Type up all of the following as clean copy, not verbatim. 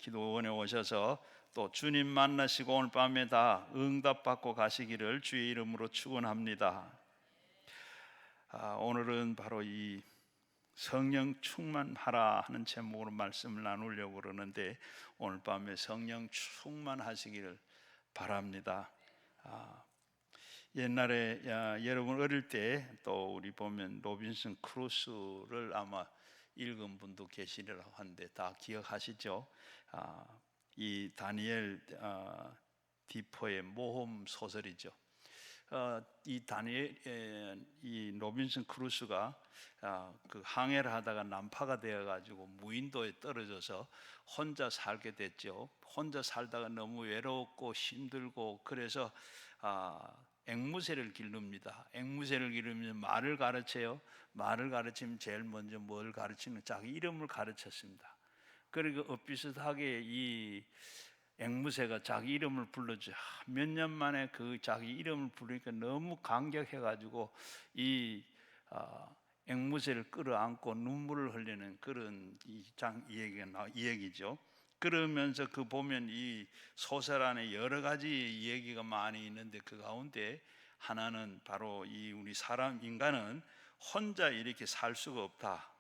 기도원에 오셔서 또 주님 만나시고 오늘 밤에 다 응답받고 가시기를 주의 이름으로 축원합니다. 오늘은 바로 이 성령 충만하라 하는 제목으로 말씀을 나누려고 그러는데, 오늘 밤에 성령 충만하시기를 바랍니다. 옛날에 여러분 어릴 때 또 우리 보면 로빈슨 크루소를 아마 읽은 분도 계시리라고 하는데 다 기억하시죠? 이 다니엘 디포의 모험 소설이죠. 이 로빈슨 크루소가 그 항해를 하다가 난파가 되어가지고 무인도에 떨어져서 혼자 살게 됐죠. 혼자 살다가 너무 외롭고 힘들고 그래서 앵무새를 기릅니다. 앵무새를 기르면 말을 가르쳐요. 말을 가르치면 제일 먼저 뭘 가르치는? 자기 이름을 가르쳤습니다. 그리고 엇비슷하게 이 앵무새가 자기 이름을 불러줘. 몇 년 만에 그 자기 이름을 부르니까 너무 감격해가지고 이 앵무새를 끌어안고 눈물을 흘리는 그런 이 얘기죠. 그러면서 그 보면 이 소설 안에 여러 가지 얘기가 많이 있는데 그 가운데 하나는 바로 이 우리 인간은 혼자 이렇게 살 수가 없다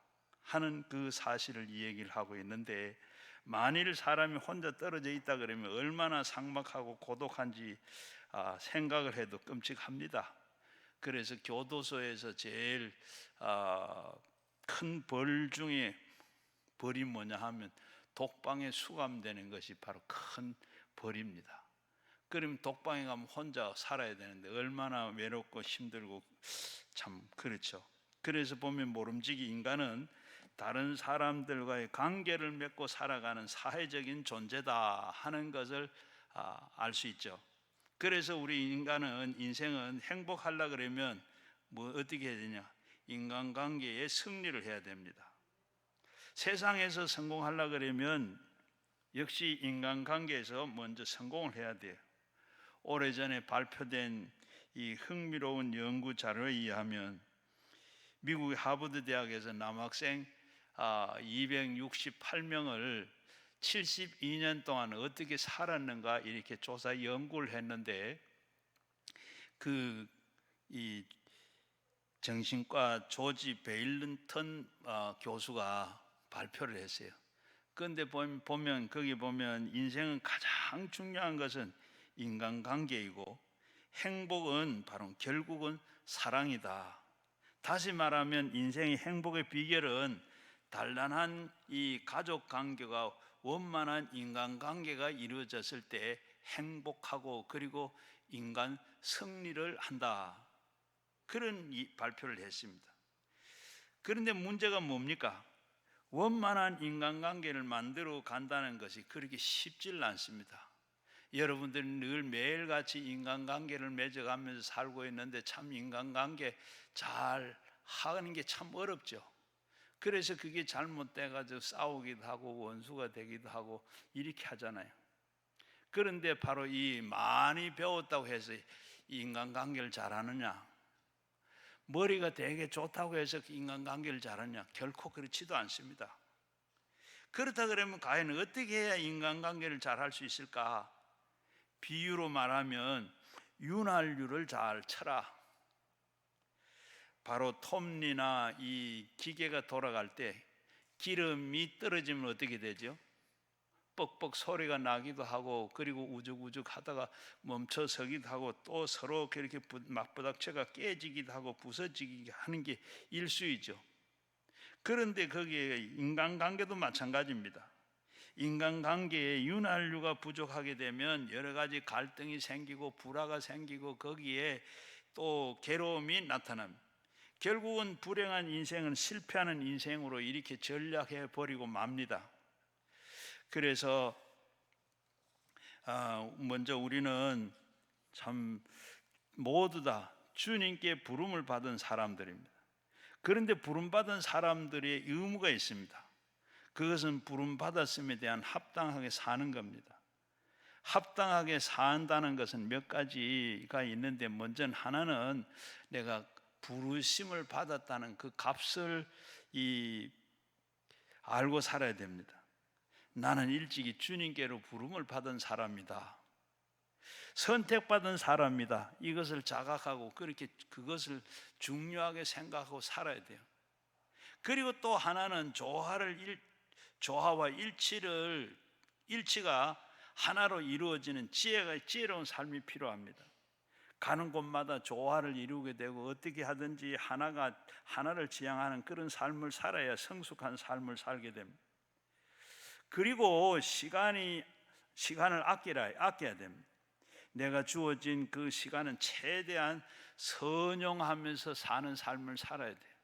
하는 그 사실을 이 얘기를 하고 있는데, 만일 사람이 혼자 떨어져 있다 그러면 얼마나 삭막하고 고독한지 생각을 해도 끔찍합니다. 그래서 교도소에서 제일 큰 벌 중에 벌이 뭐냐 하면 독방에 수감되는 것이 바로 큰 벌입니다. 그러면 독방에 가면 혼자 살아야 되는데 얼마나 외롭고 힘들고 참 그렇죠. 그래서 보면 모름지기 인간은 다른 사람들과의 관계를 맺고 살아가는 사회적인 존재다 하는 것을 알 수 있죠. 그래서 우리 인생은 행복하려고 그러면 어떻게 해야 되냐? 인간관계에 승리를 해야 됩니다. 세상에서 성공하려고 그러면 역시 인간관계에서 먼저 성공을 해야 돼요. 오래전에 발표된 이 흥미로운 연구 자료에 의하면 미국의 하버드 대학에서 남학생 268명을 72년 동안 어떻게 살았는가 이렇게 조사 연구를 했는데, 이 정신과 조지 베일런턴 교수가 발표를 했어요. 그런데 보면 거기 보면 인생은 가장 중요한 것은 인간관계이고 행복은 바로 결국은 사랑이다. 다시 말하면 인생의 행복의 비결은 단란한 이 가족 관계가 원만한 인간관계가 이루어졌을 때 행복하고 그리고 인간 승리를 한다. 그런 발표를 했습니다. 그런데 문제가 뭡니까? 원만한 인간관계를 만들어 간다는 것이 그렇게 쉽지는 않습니다. 여러분들은 늘 매일같이 인간관계를 맺어가면서 살고 있는데 참 인간관계 잘 하는 게 참 어렵죠. 그래서 그게 잘못돼가지고 싸우기도 하고 원수가 되기도 하고 이렇게 하잖아요. 그런데 바로 이 많이 배웠다고 해서 인간관계를 잘하느냐, 머리가 되게 좋다고 해서 인간관계를 잘하느냐, 결코 그렇지도 않습니다. 그렇다 그러면 과연 어떻게 해야 인간관계를 잘할 수 있을까? 비유로 말하면 윤활유를 잘 쳐라. 바로 톱니나 이 기계가 돌아갈 때 기름이 떨어지면 어떻게 되죠? 뻑뻑 소리가 나기도 하고 그리고 우죽우죽 하다가 멈춰서기도 하고 또 서로 그렇게 맞부닥쳐가 깨지기도 하고 부서지기도 하는 게 일수이죠. 그런데 거기에 인간관계도 마찬가지입니다. 인간관계에 윤활유가 부족하게 되면 여러 가지 갈등이 생기고 불화가 생기고 거기에 또 괴로움이 나타납니다. 결국은 불행한 인생은 실패하는 인생으로 이렇게 전락해 버리고 맙니다. 그래서 먼저 우리는 참 모두 다 주님께 부름을 받은 사람들입니다. 그런데 부름받은 사람들의 의무가 있습니다. 그것은 부름받았음에 대한 합당하게 사는 겁니다. 합당하게 산다는 것은 몇 가지가 있는데, 먼저 하나는 내가 부르심을 받았다는 그 값을 알고 살아야 됩니다. 나는 일찍이 주님께로 부름을 받은 사람이다. 선택받은 사람이다. 이것을 자각하고 그렇게 그것을 중요하게 생각하고 살아야 돼요. 그리고 또 하나는 조화와 일치가 하나로 이루어지는 지혜로운 삶이 필요합니다. 가는 곳마다 조화를 이루게 되고 어떻게 하든지 하나를 지향하는 그런 삶을 살아야 성숙한 삶을 살게 됩니다. 그리고 시간을 아껴야 됩니다. 내가 주어진 그 시간은 최대한 선용하면서 사는 삶을 살아야 돼요.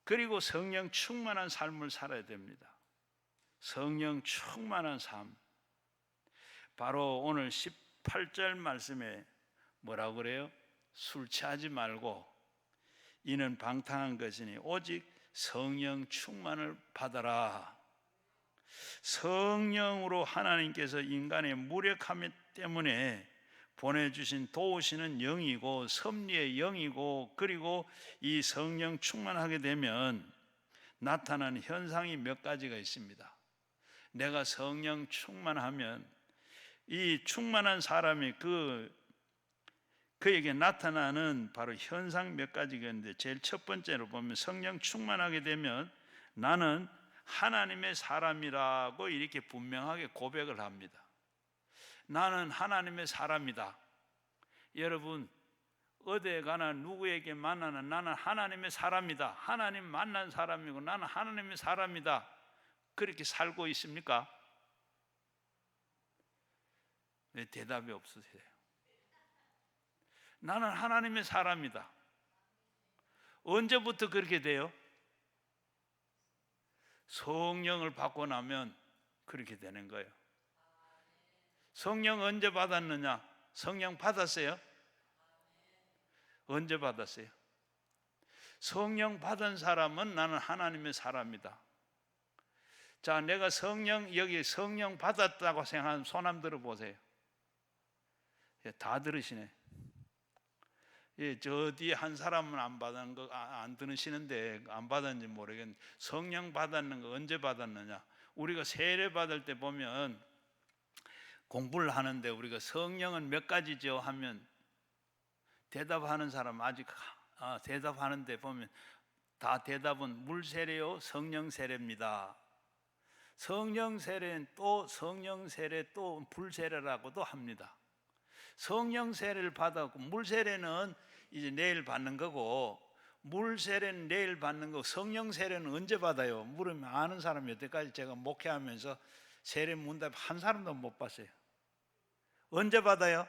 그리고 성령 충만한 삶을 살아야 됩니다. 성령 충만한 삶. 바로 오늘 18절 말씀에 뭐라고 그래요? 술 취하지 말고 이는 방탕한 것이니 오직 성령 충만을 받아라. 성령으로 하나님께서 인간의 무력함 때문에 보내주신 도우시는 영이고 섭리의 영이고, 그리고 이 성령 충만하게 되면 나타나는 현상이 몇 가지가 있습니다. 내가 성령 충만하면 이 충만한 사람이 그에게 나타나는 바로 현상 몇 가지가 있는데, 제일 첫 번째로 보면 성령 충만하게 되면 나는 하나님의 사람이라고 이렇게 분명하게 고백을 합니다. 나는 하나님의 사람이다. 여러분 어디에 가나 누구에게 만나나 나는 하나님의 사람이다. 하나님 만난 사람이고 나는 하나님의 사람이다. 그렇게 살고 있습니까? 왜 대답이 없으세요? 나는 하나님의 사람이다. 언제부터 그렇게 돼요? 성령을 받고 나면 그렇게 되는 거예요. 성령 언제 받았느냐? 성령 받았어요? 언제 받았어요? 성령 받은 사람은 나는 하나님의 사람이다. 자, 내가 여기 성령 받았다고 생각하는 손 한번 들어보세요. 다 들으시네. 저 뒤에 한 사람은 안 들으시는데, 안 받았는지 모르겠는데, 성령 받았는 거 언제 받았느냐? 우리가 세례 받을 때 보면 공부를 하는데 우리가 성령은 몇 가지죠 하면 대답하는 사람 대답하는데 보면 다 대답은 물 세례요, 성령 세례입니다. 성령 세례는 또 성령 세례 또 불 세례라고도 합니다. 성령 세례를 받았고 물 세례는 이제 내일 받는 거고, 물 세례는 내일 받는 거고, 성령 세례는 언제 받아요? 물으면 아는 사람이 여태까지 제가 목회하면서 세례 문답 한 사람도 못 봤어요. 언제 받아요?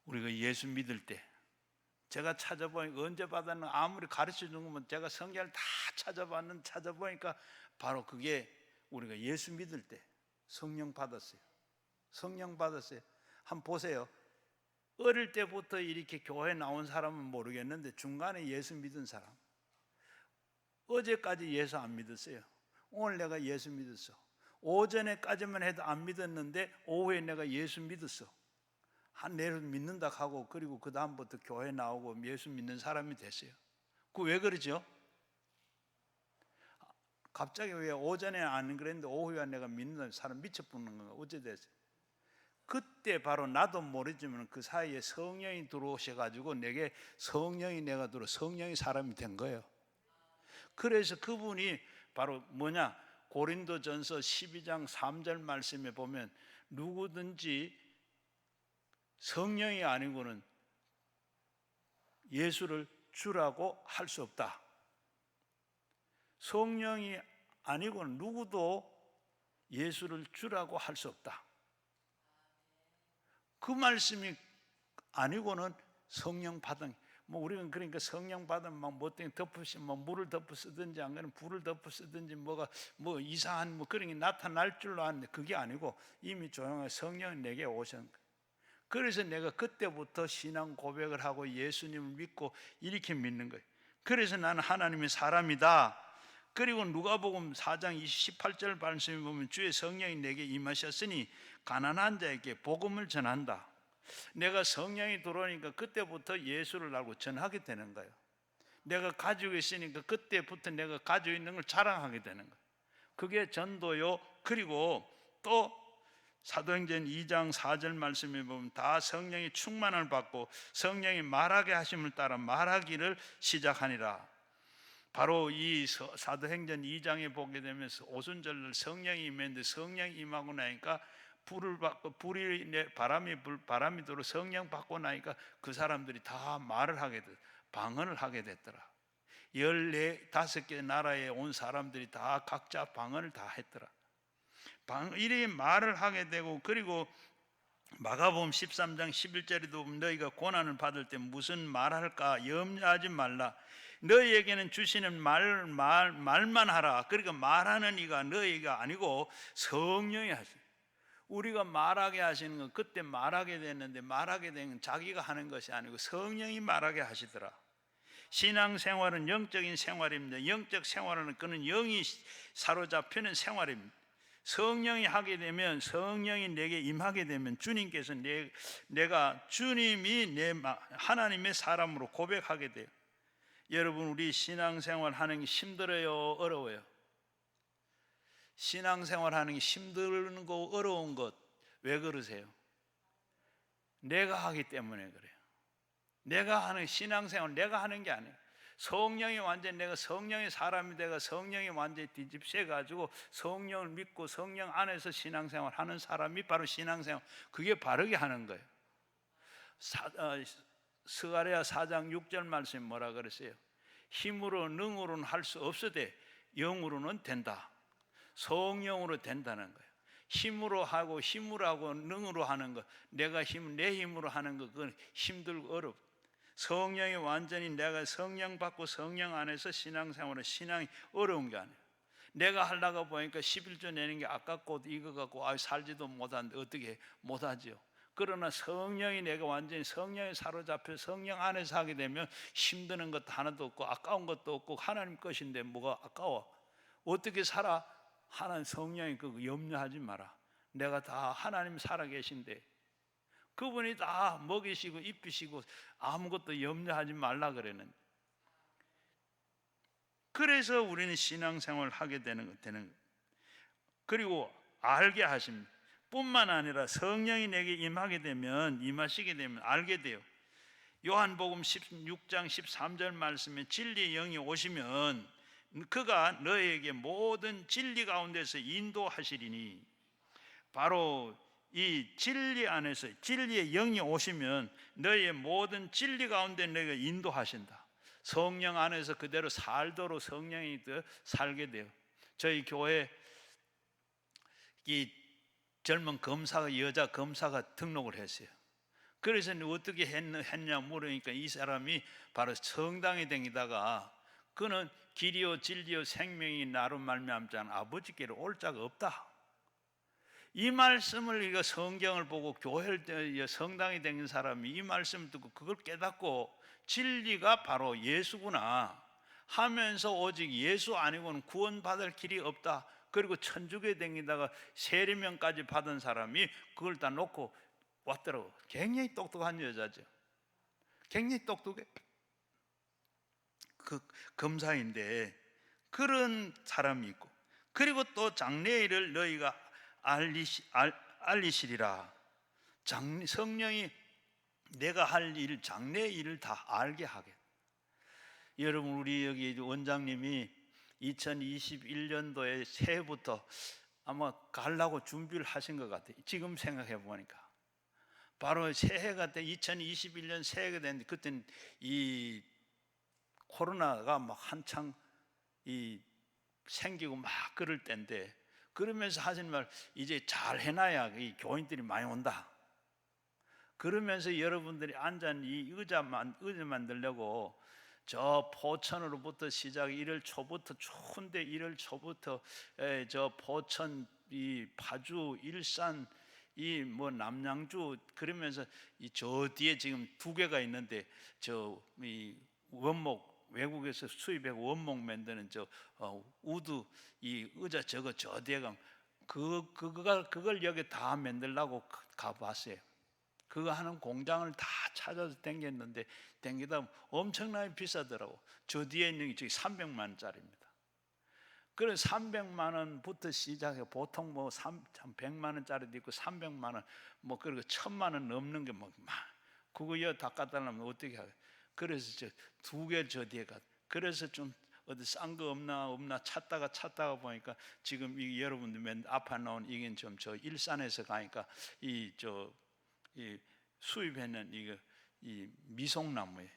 우리가 예수 믿을 때. 제가 찾아보니까 언제 받았나, 아무리 가르쳐 준 거면 제가 성경을 다 찾아보니까 바로 그게 우리가 예수 믿을 때 성령 받았어요. 성령 받았어요. 한번 보세요. 어릴 때부터 이렇게 교회 나온 사람은 모르겠는데 중간에 예수 믿은 사람, 어제까지 예수 안 믿었어요. 오늘 내가 예수 믿었어. 오전에까지만 해도 안 믿었는데 오후에 내가 예수 믿었어. 내일 믿는다 하고, 그리고 그 다음부터 교회 나오고 예수 믿는 사람이 됐어요. 그 왜 그러죠? 갑자기 왜 오전에 안 그랬는데 오후에 내가 믿는 사람 미쳐붙는 건가? 어째 됐어요? 그때 바로 나도 모르지만 그 사이에 성령이 들어오셔가지고 내가 들어 성령이 사람이 된 거예요. 그래서 그분이 바로 뭐냐? 고린도전서 12장 3절 말씀에 보면 누구든지 성령이 아니고는 예수를 주라고 할 수 없다. 성령이 아니고는 누구도 예수를 주라고 할 수 없다. 그 말씀이 아니고는 성령 받은, 우리는 그러니까 성령 받으면 뭐땡 물을 덮어 쓰든지 안 그러면 불을 덮어 쓰든지 이상한 그런 게 나타날 줄로 아는데 그게 아니고 이미 조용하게 성령이 내게 오신 거예요. 그래서 내가 그때부터 신앙 고백을 하고 예수님을 믿고 이렇게 믿는 거예요. 그래서 나는 하나님의 사람이다. 그리고 누가복음 4장 28절 말씀에 보면 주의 성령이 내게 임하셨으니 가난한 자에게 복음을 전한다. 내가 성령이 들어오니까 그때부터 예수를 알고 전하게 되는 거예요. 내가 가지고 있으니까 그때부터 내가 가지고 있는 걸 자랑하게 되는 거예요. 그게 전도요. 그리고 또 사도행전 2장 4절 말씀에 보면 다 성령이 충만을 받고 성령이 말하게 하심을 따라 말하기를 시작하니라. 바로 이 사도행전 2장에 보게 되면서 오순절날 성령이 임했는데, 성령이 임하고 나니까 불을 받고 바람이 들어 성령 받고 나니까 그 사람들이 다 말을 하게 됐, 방언을 하게 됐더라. 15개 나라에 온 사람들이 다 각자 방언을 다 했더라. 이리 말을 하게 되고, 그리고 마가복음 13장 11절에도 보면 너희가 고난을 받을 때 무슨 말할까 염려하지 말라. 너희에게는 주시는 말만 하라. 그러니까 말하는 이가 너희가 아니고 성령이 하시. 우리가 말하게 하시는 건 그때 말하게 됐는데, 말하게 된 건 자기가 하는 것이 아니고 성령이 말하게 하시더라. 신앙생활은 영적인 생활입니다. 영적 생활은 그는 영이 사로잡히는 생활입니다. 성령이 하게 되면, 성령이 내게 임하게 되면 주님께서 내가 주님이 하나님의 사람으로 고백하게 돼요. 여러분, 우리 신앙생활 하는 게 힘들어요, 어려워요? 신앙생활 하는 게 힘든 거 어려운 것 왜 그러세요? 내가 하기 때문에 그래요. 내가 하는 신앙생활 내가 하는 게 아니에요. 성령이 완전히, 내가 성령의 사람이 되고 성령이 완전히 뒤집혀 가지고 성령을 믿고 성령 안에서 신앙생활 하는 사람이 바로 신앙생활, 그게 바르게 하는 거예요. 스가랴 4장 6절 말씀이 뭐라 그랬어요? 힘으로 능으로는 할 수 없으되 영으로는 된다. 성령으로 된다는 거예요. 힘으로 하고 능으로 하는 거, 내 힘으로 하는 거, 그건 힘들고 어렵고, 성령이 완전히 내가 성령 받고 성령 안에서 신앙생활은 신앙이 어려운 게 아니에요. 내가 하려고 보니까 11조 내는 게 아깝고 이거 갖고 살지도 못하는데 어떻게 못하죠. 그러나 성령이, 내가 완전히 성령에 사로잡혀 성령 안에서 하게 되면 힘드는 것도 하나도 없고 아까운 것도 없고 하나님 것인데 뭐가 아까워? 어떻게 살아? 하나님 성령이 그거 염려하지 마라. 내가 다 하나님 살아계신데 그분이 다 먹이시고 입히시고 아무것도 염려하지 말라 그랬는데, 그래서 우리는 신앙생활을 하게 되는 거. 그리고 알게 하십니다. 뿐만 아니라 성령이 내게 임하시게 되면 알게 돼요. 요한복음 16장 13절 말씀에 진리의 영이 오시면 그가 너에게 모든 진리 가운데서 인도하시리니, 바로 이 진리 안에서 진리의 영이 오시면 너의 모든 진리 가운데 너희가 인도하신다. 성령 안에서 그대로 살도록 성령이 살게 돼요. 저희 교회 이 젊은 검사가, 여자 검사가 등록을 했어요. 그래서 어떻게 했냐 물으니까 이 사람이 바로 성당에 다니다가 그는 길이요 진리요 생명이 나로 말미암자 아버지께로 올 자가 없다. 이 말씀을, 이거 성경을 보고 교회를 성당에 다니는 사람이 이 말씀을 듣고 그걸 깨닫고 진리가 바로 예수구나 하면서 오직 예수 아니고는 구원받을 길이 없다. 그리고 천주교에 다니다가 세례명까지 받은 사람이 그걸 다 놓고 왔더라고. 굉장히 똑똑한 여자죠. 굉장히 똑똑해. 그 검사인데 그런 사람이 있고, 그리고 또 장래일을 너희가 알리시리라. 성령이 내가 할 일, 장래의 일을 다 알게 하게. 여러분, 우리 여기 원장님이 2021년도에 새해부터 아마 가려고 준비를 하신 것 같아요. 지금 생각해 보니까 바로 새해가 때 2021년 새해가 됐는데, 그때는 이 코로나가 막 한창 생기고 막 그럴 때인데, 그러면서 하신 말, 이제 잘 해놔야 이 교인들이 많이 온다. 그러면서 여러분들이 앉아 이 의자 만들려고 저 포천으로부터 시작, 1월 초부터 추운데 1월 초부터 저 포천, 이 파주, 일산, 이 뭐 남양주, 그러면서 이 저 뒤에 지금 2개가 있는데 저 이 원목, 외국에서 수입하고 원목 만드는 저 우드 이 의자 저거 저 뒤에 가면 그걸 여기 다 만들려고 가봤어요. 그거 하는 공장을 다 찾아서 댕겼는데 댕기다 엄청나게 비싸더라고. 저 뒤에 있는 게 저기 300만 원짜리입니다. 그래서 300만 원부터 시작해. 보통 뭐 100만 원짜리도 있고 300만 원, 뭐 그리고 1000만 원 넘는 게 막 그거 여 다 갖다 놓으면 어떻게 하게? 그래서 저 두 개 저 뒤에 가. 그래서 좀 어디 싼 거 없나 찾다가 보니까 지금 이 여러분들 맨 앞에 나온 이게 좀 저 일산에서 가니까 이 수입했는 이 미송나무에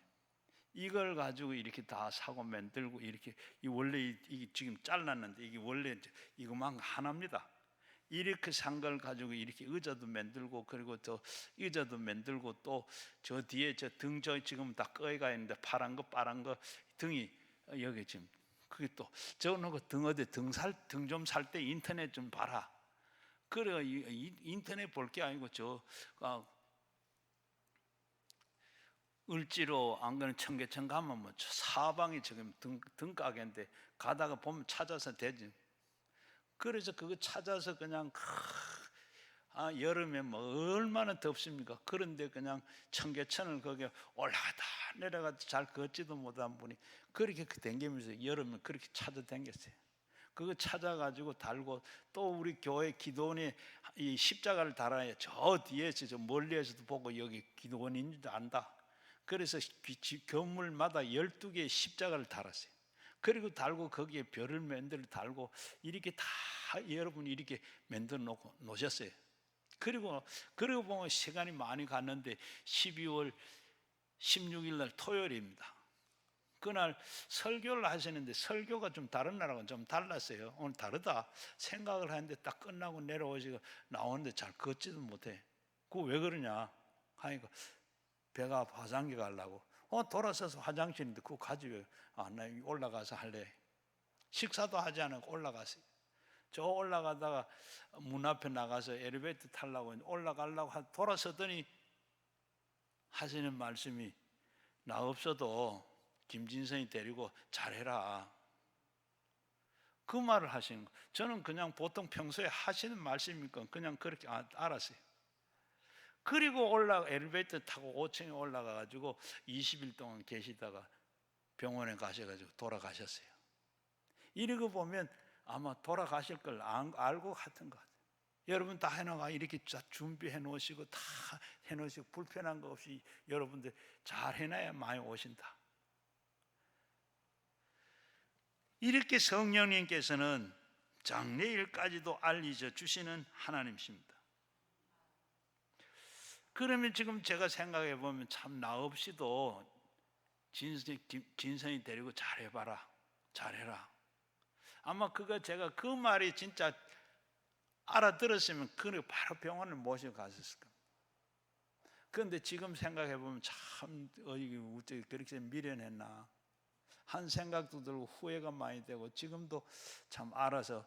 이걸 가지고 이렇게 다 사고 만들고 이렇게 원래 이게 지금 잘랐는데 이게 원래 이거만 하나입니다. 이렇게 산 걸 가지고 이렇게 의자도 만들고 그리고 또 의자도 만들고 또 저 뒤에 저 등 저 지금 다 꺼이가 있는데 파란 거 빨간 거 등이 여기 지금 그게 또 저거 등 어디 등 좀 살 때 인터넷 좀 봐라. 그래 인터넷 볼 게 아니고 을지로 안 그러면 청계천 가면 뭐 사방이 지금 등가게인데 가다가 보면 찾아서 되지. 그래서 그거 찾아서 그냥 여름에 뭐 얼마나 덥습니까? 그런데 그냥 청계천을 거기 올라가다 내려가다 잘 걷지도 못한 분이 그렇게 댕기면서 여름에 그렇게 찾아댕겼어요. 그거 찾아가지고 달고 또 우리 교회 기도원에 이 십자가를 달아야 저 뒤에서 저 멀리에서도 보고 여기 기도원인 줄 안다. 그래서 건물마다 12개의 십자가를 달았어요. 그리고 달고 거기에 별을 만들어 달고 이렇게 다 여러분이 이렇게 만들어 놓으셨어요. 그리고 보면 시간이 많이 갔는데 12월 16일 날 토요일입니다. 그날 설교를 하시는데 설교가 좀 다른 날하고는 좀 달랐어요. 오늘 다르다 생각을 하는데 딱 끝나고 내려오시고 나오는데 잘 걷지도 못해. 그거 왜 그러냐 하니까 배가 아파 화장실 가려고 돌아서서 화장실인데 그거 가지고 나 올라가서 할래. 식사도 하지 않고 올라갔어요. 저 올라가다가 문 앞에 나가서 엘리베이터 타려고 올라가려고 돌아서더니 하시는 말씀이 나 없어도 김진성이 데리고 잘해라. 그 말을 하시는 거예요. 저는 그냥 보통 평소에 하시는 말씀이니까 그냥 그렇게 알았어요. 그리고 엘리베이터 타고 5층에 올라가가지고 20일 동안 계시다가 병원에 가셔가지고 돌아가셨어요. 이러고 보면 아마 돌아가실 걸 알고 같은 것 같아요. 여러분 다 해놔가 이렇게 준비해 놓으시고 다 해놓으시고 불편한 거 없이 여러분들 잘 해놔야 많이 오신다. 이렇게 성령님께서는 장래일까지도 알려져 주시는 하나님이십니다. 그러면 지금 제가 생각해 보면 참 나 없이도 진선이 데리고 잘해봐라, 잘해라. 아마 제가 그 말이 진짜 알아들었으면 그래 바로 병원을 모시고 갔을 겁니다. 그런데 지금 생각해 보면 참 어떻게 그렇게 미련했나 한 생각도 들고 후회가 많이 되고 지금도 참 알아서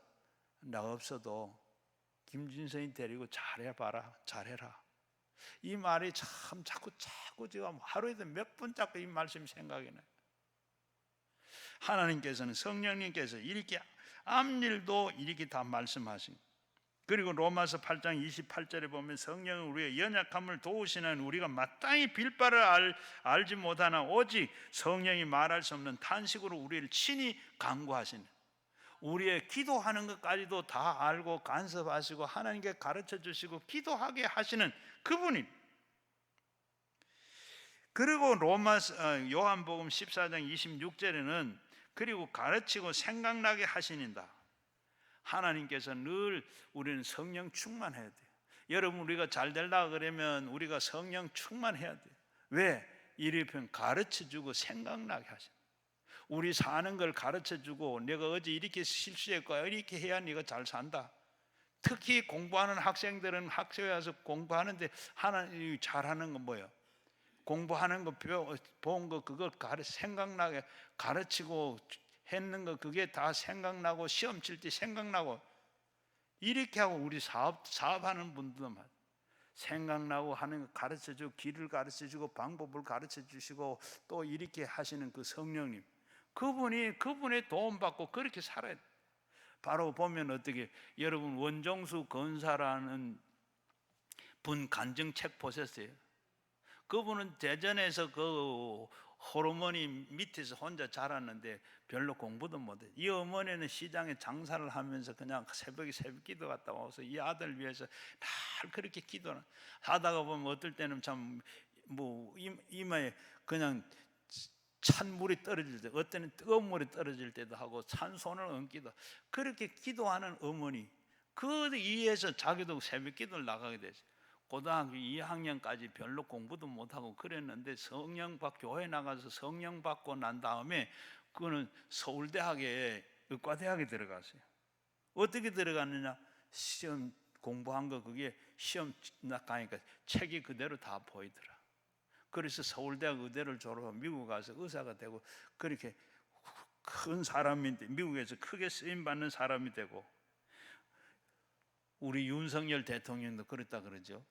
나 없어도 김진선이 데리고 잘해봐라, 잘해라. 이 말이 참 자꾸 지금 하루에도 몇 번 자꾸 이 말씀이 생각이 나요. 하나님께서는 성령님께서 이렇게 앞일도 이렇게 다 말씀하신. 그리고 로마서 8장 28절에 보면 성령은 우리의 연약함을 도우시는 우리가 마땅히 빌 바를 알지 못하나 오직 성령이 말할 수 없는 탄식으로 우리를 친히 간구하시는, 우리의 기도하는 것까지도 다 알고 간섭하시고 하나님께 가르쳐 주시고 기도하게 하시는 그분이. 그리고 요한복음 14장 26절에는 그리고 가르치고 생각나게 하시는다. 하나님께서 늘 우리는 성령 충만해야 돼요. 여러분 우리가 잘 되려고 그러면 우리가 성령 충만해야 돼요. 왜? 이렇게 가르쳐주고 생각나게 하셔. 우리 사는 걸 가르쳐주고 내가 어제 이렇게 실수했고 이렇게 해야 네가 잘 산다. 특히 공부하는 학생들은 학교에 와서 공부하는데 하나님 잘하는 건 뭐예요? 공부하는 거 본 거 그걸 생각나게 가르치고 했는 거 그게 다 생각나고 시험 칠 때 생각나고 이렇게 하고 우리 사업하는 분들도 생각나고 하는 거 가르쳐주고 길을 가르쳐주고 방법을 가르쳐주시고 또 이렇게 하시는 그 성령님, 그분의 도움받고 그렇게 살아야 돼요. 바로 보면 어떻게 여러분 원종수 권사라는 분 간증 책 보셨어요? 그분은 대전에서 그 호르몬이 밑에서 혼자 자랐는데 별로 공부도 못해. 이 어머니는 시장에 장사를 하면서 그냥 새벽에 새벽 기도 갔다 와서 이 아들 위해서 날 그렇게 기도를 하다가 보면 어떨 때는 참 뭐 이마에 그냥 찬 물이 떨어질 때, 어때는 뜨거운 물이 떨어질 때도 하고 찬 손을 얹기도, 그렇게 기도하는 어머니, 그 이해에서 자기도 새벽 기도를 나가게 됐어요. 고등학교 2학년까지 별로 공부도 못하고 그랬는데 교회 나가서 성령 받고 난 다음에 그거는 서울대학에 의과대학에 들어갔어요. 어떻게 들어갔느냐? 시험 공부한 거 그게 시험 가니까 책이 그대로 다 보이더라. 그래서 서울대학 의대를 졸업하고 미국 가서 의사가 되고 그렇게 큰 사람인데 미국에서 크게 쓰임 받는 사람이 되고, 우리 윤석열 대통령도 그랬다 그러죠.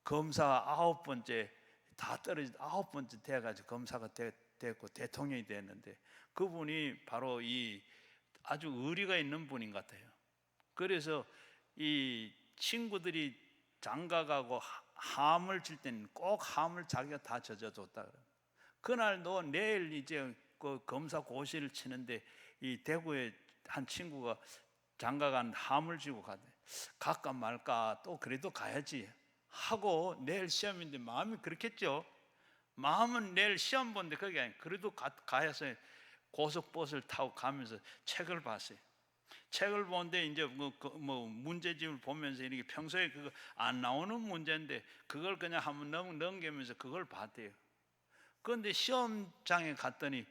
검사 9번째 다 떨어져 9번째 돼가지고 검사가 됐고 대통령이 됐는데, 그분이 바로 이 아주 의리가 있는 분인 것 같아요. 그래서 이 친구들이 장가가고 함을 칠 때는 꼭 함을 자기가 다 젖어줬다 그래요. 그날도 내일 이제 그 검사 고시를 치는데 이 대구에 한 친구가 장가간 함을 지고 가대. 갈까 말까, 또 그래도 가야지 하고 내일 시험인데 마음이 그렇겠죠. 마음은 내일 시험 보는데 그게 아니고 그래도 가야서 고속버스를 타고 가면서 책을 봤어요. 책을 보는데 이제 뭐 문제집을 보면서 이렇게 평소에 그거 안 나오는 문제인데 그걸 그냥 한번 넘기면서 그걸 봤대요. 그런데 시험장에 갔더니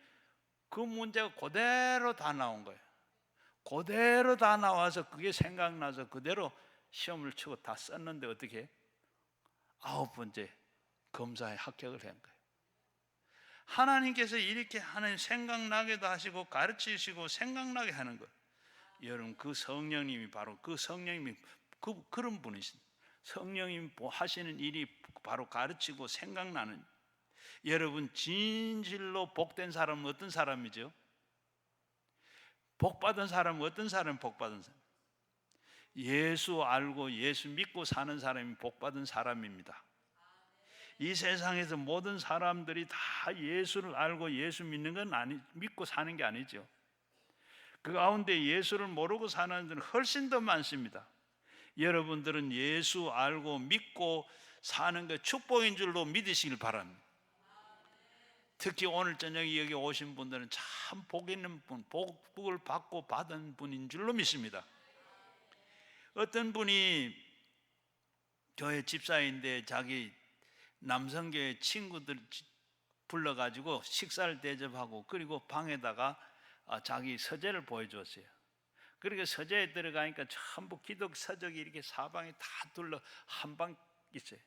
그 문제가 그대로 다 나온 거예요. 그대로 다 나와서 그게 생각나서 그대로 시험을 치고 다 썼는데 어떻게 9번째 검사에 합격을 한 거예요. 하나님께서 이렇게 하는 생각나게도 하시고 가르치시고 생각나게 하는 거예요. 여러분, 그 성령님이 바로 그 성령님이 그런 분이십니다. 성령님이 하시는 일이 바로 가르치고 생각나는. 여러분, 진실로 복된 사람은 어떤 사람이죠? 복받은 사람은 어떤 사람이 복받은 사람? 예수 알고 예수 믿고 사는 사람이 복받은 사람입니다. 이 세상에서 모든 사람들이 다 예수를 알고 예수 믿는 건 믿고 사는 게 아니죠. 그 가운데 예수를 모르고 사는 분은 훨씬 더 많습니다. 여러분들은 예수 알고 믿고 사는 게 축복인 줄로 믿으시길 바랍니다. 특히 오늘 저녁에 여기 오신 분들은 참 복 있는 분, 복을 받고 받은 분인 줄로 믿습니다. 어떤 분이 교회 집사인데 자기 남성교회 친구들 불러가지고 식사를 대접하고 그리고 방에다가 자기 서재를 보여줬어요. 그렇게 서재에 들어가니까 전부 기독 서적이 이렇게 사방에 다 둘러 한 방 있어요.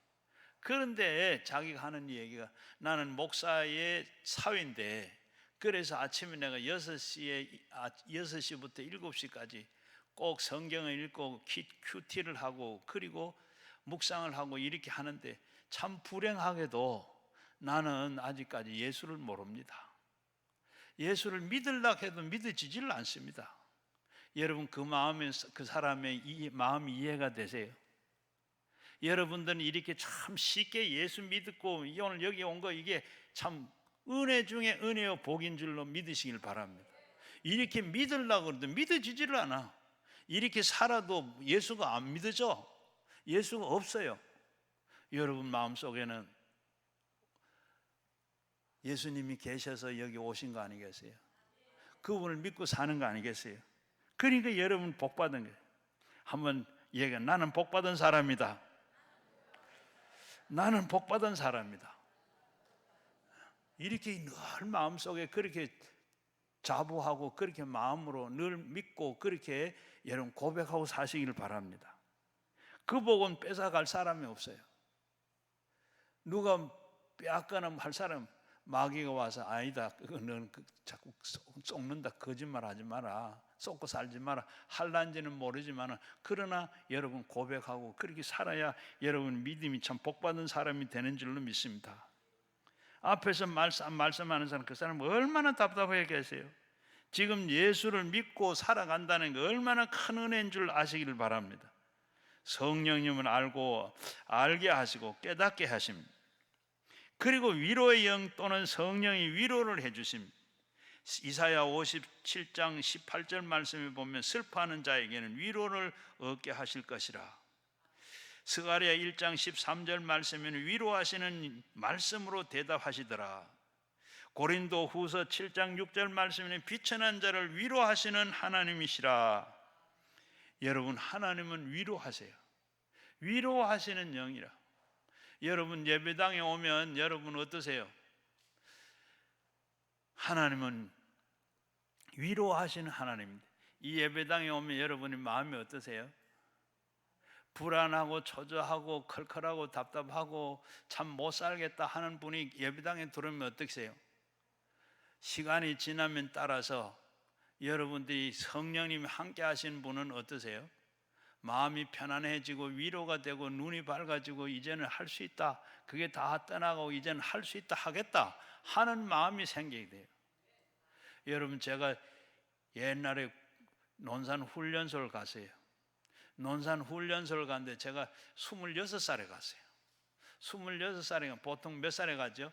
그런데 자기가 하는 얘기가, 나는 목사의 사위인데 그래서 아침에 내가 6시부터 7시까지 꼭 성경을 읽고 큐티를 하고 그리고 묵상을 하고 이렇게 하는데 참 불행하게도 나는 아직까지 예수를 모릅니다. 예수를 믿으려고 해도 믿어지질 않습니다. 여러분, 그 마음에 그 사람의 이 마음이 이해가 되세요? 여러분들은 이렇게 참 쉽게 예수 믿고 오늘 여기 온 거 이게 참 은혜 중에 은혜요 복인 줄로 믿으시길 바랍니다. 이렇게 믿으려고 그래도 믿어지질 않아. 이렇게 살아도 예수가 안 믿어져. 예수가 없어요. 여러분 마음속에는 예수님이 계셔서 여기 오신 거 아니겠어요? 그분을 믿고 사는 거 아니겠어요? 그러니까 여러분 복 받은 거예요. 한번 얘기해. 나는 복 받은 사람이다. 나는 복 받은 사람이다. 이렇게 늘 마음속에 그렇게 자부하고 그렇게 마음으로 늘 믿고 그렇게 여러분 고백하고 사시기를 바랍니다. 그 복은 뺏어갈 사람이 없어요. 누가 빼앗거나 할 사람, 마귀가 와서 아니다, 너는 자꾸 속는다, 거짓말하지 마라, 속고 살지 마라 할란지는 모르지만, 그러나 여러분 고백하고 그렇게 살아야 여러분 믿음이 참 복받은 사람이 되는 줄로 믿습니다. 앞에서 말씀하는 사람, 그 사람 얼마나 답답해 계세요. 지금 예수를 믿고 살아간다는 게 얼마나 큰 은혜인 줄 아시기를 바랍니다. 성령님을 알게 하시고 깨닫게 하십니다. 그리고 위로의 영 또는 성령이 위로를 해주십니다. 이사야 57장 18절 말씀에 보면 슬퍼하는 자에게는 위로를 얻게 하실 것이라. 스가랴 1장 13절 말씀에는 위로하시는 말씀으로 대답하시더라. 고린도 후서 7장 6절 말씀에는 비천한 자를 위로하시는 하나님이시라. 여러분, 하나님은 위로하세요. 위로하시는 영이라. 여러분 예배당에 오면 여러분 어떠세요? 하나님은 위로하시는 하나님입니다. 이 예배당에 오면 여러분의 마음이 어떠세요? 불안하고 초조하고 컬컬하고 답답하고 참 못 살겠다 하는 분이 예배당에 들어오면 어떠세요? 시간이 지나면 따라서 여러분들이 성령님이 함께 하시는 분은 어떠세요? 마음이 편안해지고 위로가 되고 눈이 밝아지고 이제는 할 수 있다, 그게 다 떠나고 이제는 할 수 있다, 하겠다 하는 마음이 생기게 돼요. 여러분, 제가 옛날에 논산 훈련소를 갔어요. 논산 훈련소를 갔는데 제가 26살에 갔어요. 26살이면 보통 몇 살에 가죠?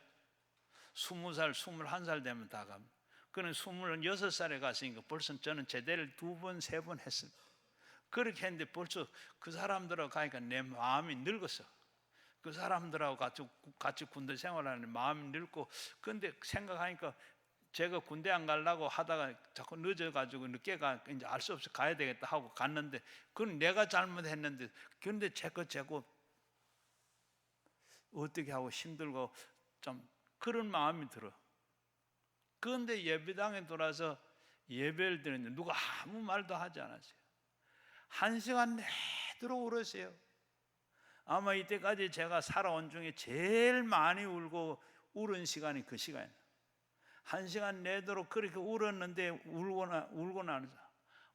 20살, 21살 되면 다 갑니다. 그는 26살에 갔으니까 벌써 저는 제대를 2번, 3번 했습니다. 그렇게 했는데 벌써 그 사람들하고 가니까 내 마음이 늙었어. 그 사람들하고 같이 군대 생활하는데 마음이 늙고, 그런데 생각하니까 제가 군대 안 가려고 하다가 자꾸 늦어가지고 늦게 이제 알 수 없이 가야 되겠다 하고 갔는데, 그건 내가 잘못했는데, 그런데 제거 어떻게 하고 힘들고 좀 그런 마음이 들어. 그런데 예배당에 돌아서 예배를 드렸는데 누가 아무 말도 하지 않았어요. 1시간 내도록 울었어요. 아마 이때까지 제가 살아온 중에 제일 많이 울은 시간이 그 시간이에요. 1시간 내도록 그렇게 울었는데 울고 나서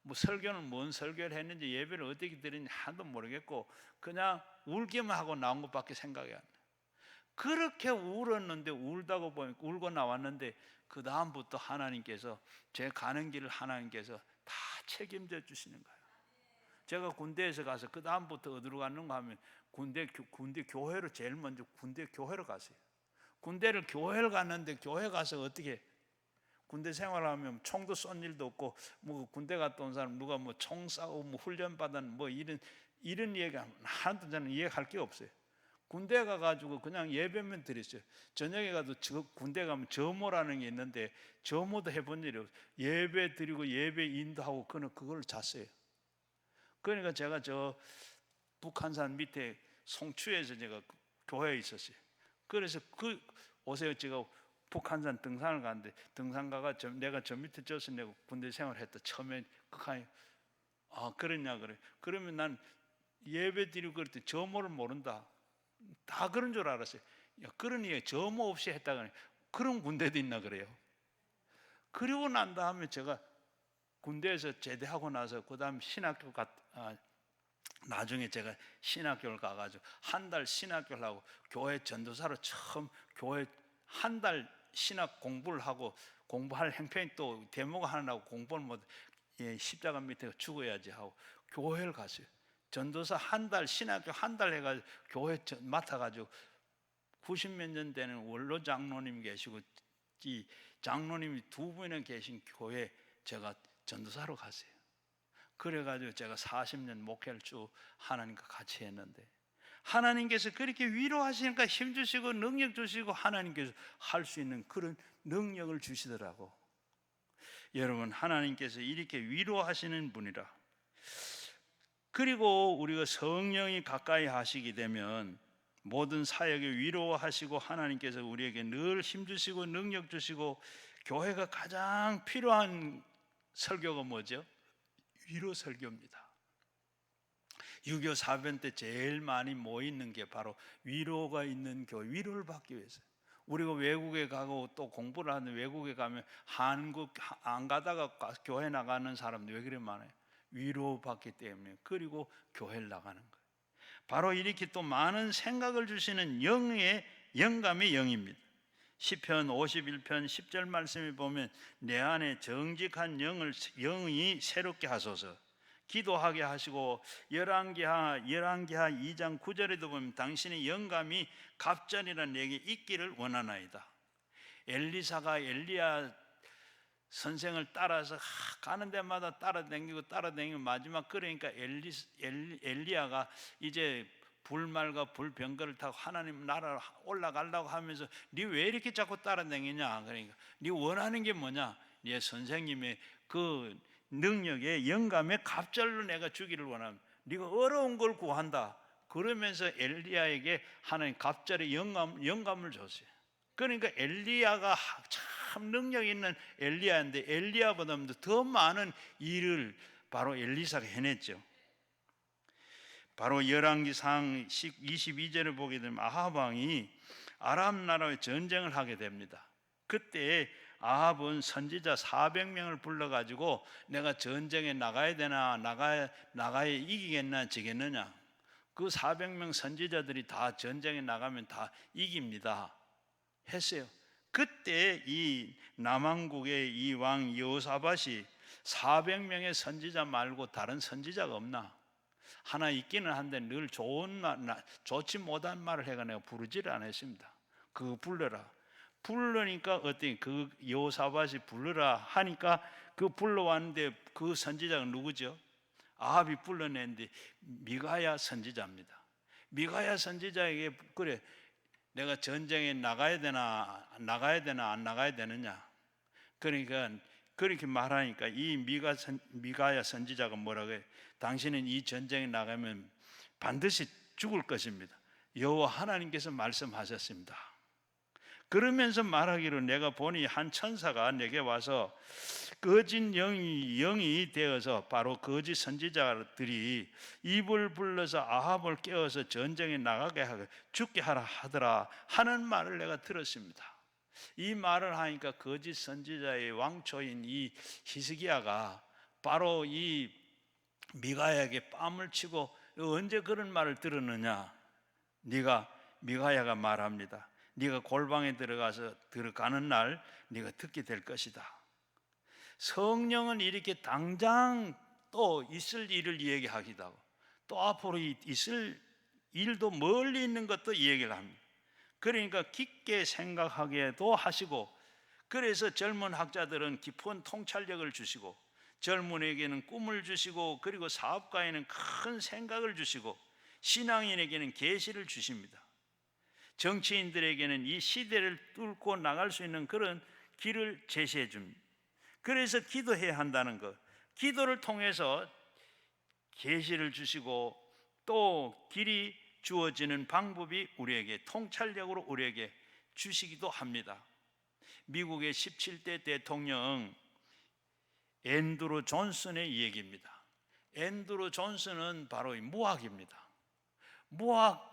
뭐 설교는 뭔 설교를 했는지 예배를 어떻게 드렸는지 하나도 모르겠고 그냥 울기만 하고 나온 것밖에 생각이 안 나요. 그렇게 울었는데 울다가 보니까 울고 나왔는데 그 다음부터 하나님께서 제 가는 길을 하나님께서 다 책임져 주시는 거예요. 제가 군대에서 가서 그 다음부터 어디로 갔는가 하면 군대 교회로 제일 먼저 군대 교회로 갔어요. 군대를 교회를 갔는데 교회 가서 어떻게 군대 생활하면 총도 쏜 일도 없고 뭐 군대 갔다 온 사람 누가 뭐 총 쏴고 뭐 훈련 받은 뭐 이런 얘기하면 하나도 저는 이해할 게 없어요. 군대 가가지고 그냥 예배만 드렸어요. 저녁에 가도 군대 가면 점호라는 게 있는데 점호도 해본 일이 없어요. 예배 드리고 예배 인도하고 그걸 잤어요. 그러니까 제가 저 북한산 밑에 송추에서 제가 교회에 있었어요. 그래서 오세요, 제가 북한산 등산을 갔는데 등산 가가 내가 저 밑에 져서 내가 군대 생활했다. 처음에 극한이 그러냐 그래. 그러면 난 예배 드리고 그럴 때 점호를 모른다. 다 그런 줄 알았어요. 야, 그러니 점호 없이 했다가 그런 군대도 있나 그래요. 그리고 난 다음에 제가 군대에서 제대하고 나서 그 다음 신학교 나중에 제가 신학교를 가가지고 한 달 신학교를 하고 교회 전도사로 처음 교회 한 달 신학 공부를 하고 공부할 형편이 또 대모가 하나라고 공부를 못 십자가 밑에 죽어야지 하고 교회를 갔어요. 전도사 한 달 신학교 한 달 해가지고 교회 맡아가지고 90몇 년 되는 원로 장로님 계시고 이 장로님이 2분이나 계신 교회 제가 전도사로 갔어요. 그래가지고 제가 40년 목회를 쭉 하나님과 같이 했는데 하나님께서 그렇게 위로하시니까 힘 주시고 능력 주시고 하나님께서 할 수 있는 그런 능력을 주시더라고. 여러분, 하나님께서 이렇게 위로하시는 분이라. 그리고 우리가 성령이 가까이 하시게 되면 모든 사역에 위로하시고 하나님께서 우리에게 늘 힘 주시고 능력 주시고 교회가 가장 필요한 설교가 뭐죠? 위로 설교입니다. 유교 사변 때 제일 많이 모이는 게 바로 위로가 있는 교회, 위로를 받기 위해서. 우리가 외국에 가고 또 공부를 하는 외국에 가면 한국 안 가다가 교회 나가는 사람들 왜 그래 많아요? 위로받기 때문에. 그리고 교회를 나가는 거예요. 바로 이렇게 또 많은 생각을 주시는 영감의 영입니다. 시편 51편 10절 말씀에 보면 내 안에 정직한 영이 새롭게 하소서, 기도하게 하시고 열왕기하 2장 9절에도 보면 당신의 영감이 갑절이라 내게 있기를 원하나이다. 엘리사가 엘리야 선생을 따라서 가는 데마다 따라다니고 마지막 그러니까 엘리야가 이제 불말과 불병거를 타고 하나님 나라로 올라가려고 하면서 네 왜 이렇게 자꾸 따라다니냐, 그러니까 네 원하는 게 뭐냐, 네 선생님의 그 능력에 영감에 갑절로 내가 주기를 원합니다. 네가 어려운 걸 구한다. 그러면서 엘리야에게 하나님 갑절의 영감을 줬어요. 그러니까 엘리야가 참 능력 있는 엘리야인데 엘리야보다도 더 많은 일을 바로 엘리사가 해냈죠. 바로 열왕기상 22절을 보게 되면 아합 왕이 아람 나라에 전쟁을 하게 됩니다. 그때 아합은 선지자 400명을 불러가지고 내가 전쟁에 나가야 되나, 나가야 이기겠나 지겠느냐. 그 400명 선지자들이 다 전쟁에 나가면 다 이깁니다 했어요. 그때 이 남왕국의 이 왕 여호사밧이 400명의 선지자 말고 다른 선지자가 없나? 하나 있기는 한데 늘 좋지 못한 말을 해가 내가 부르지를 않았습니다. 그거 불러라. 부르니까 어떤 그 여호사밧이 부르라 하니까 그 불러왔는데 그 선지자가 누구죠? 아합이 불러냈는데 미가야 선지자입니다. 미가야 선지자에게 그래 내가 전쟁에 나가야 되나 안 나가야 되느냐. 그러니까 그렇게 말하니까 이 미가야 선지자가 뭐라고 해요? 당신은 이 전쟁에 나가면 반드시 죽을 것입니다. 여호와 하나님께서 말씀하셨습니다. 그러면서 말하기를 내가 보니 한 천사가 내게 와서 거짓 영이 되어서 바로 거짓 선지자들이 입을 불러서 아합을 깨워서 전쟁에 나가게 하고 죽게 하라 하더라 하는 말을 내가 들었습니다. 이 말을 하니까 거짓 선지자의 왕초인 이 히스기야가 바로 이 미가야에게 뺨을 치고 언제 그런 말을 들었느냐. 미가야가 말합니다. 네가 골방에 들어가는 날 네가 듣게 될 것이다. 성령은 이렇게 당장 또 있을 일을 얘기하기도 하고 또 앞으로 있을 일도 멀리 있는 것도 얘기를 합니다. 그러니까 깊게 생각하게도 하시고, 그래서 젊은 학자들은 깊은 통찰력을 주시고 젊은에게는 꿈을 주시고 그리고 사업가에는 큰 생각을 주시고 신앙인에게는 계시를 주십니다. 정치인들에게는 이 시대를 뚫고 나갈 수 있는 그런 길을 제시해 줍니다. 그래서 기도해야 한다는 것, 기도를 통해서 계시를 주시고 또 길이 주어지는 방법이 우리에게 통찰력으로 우리에게 주시기도 합니다. 미국의 17대 대통령 앤드루 존슨의 얘기입니다. 앤드루 존슨은 바로 무학입니다. 무학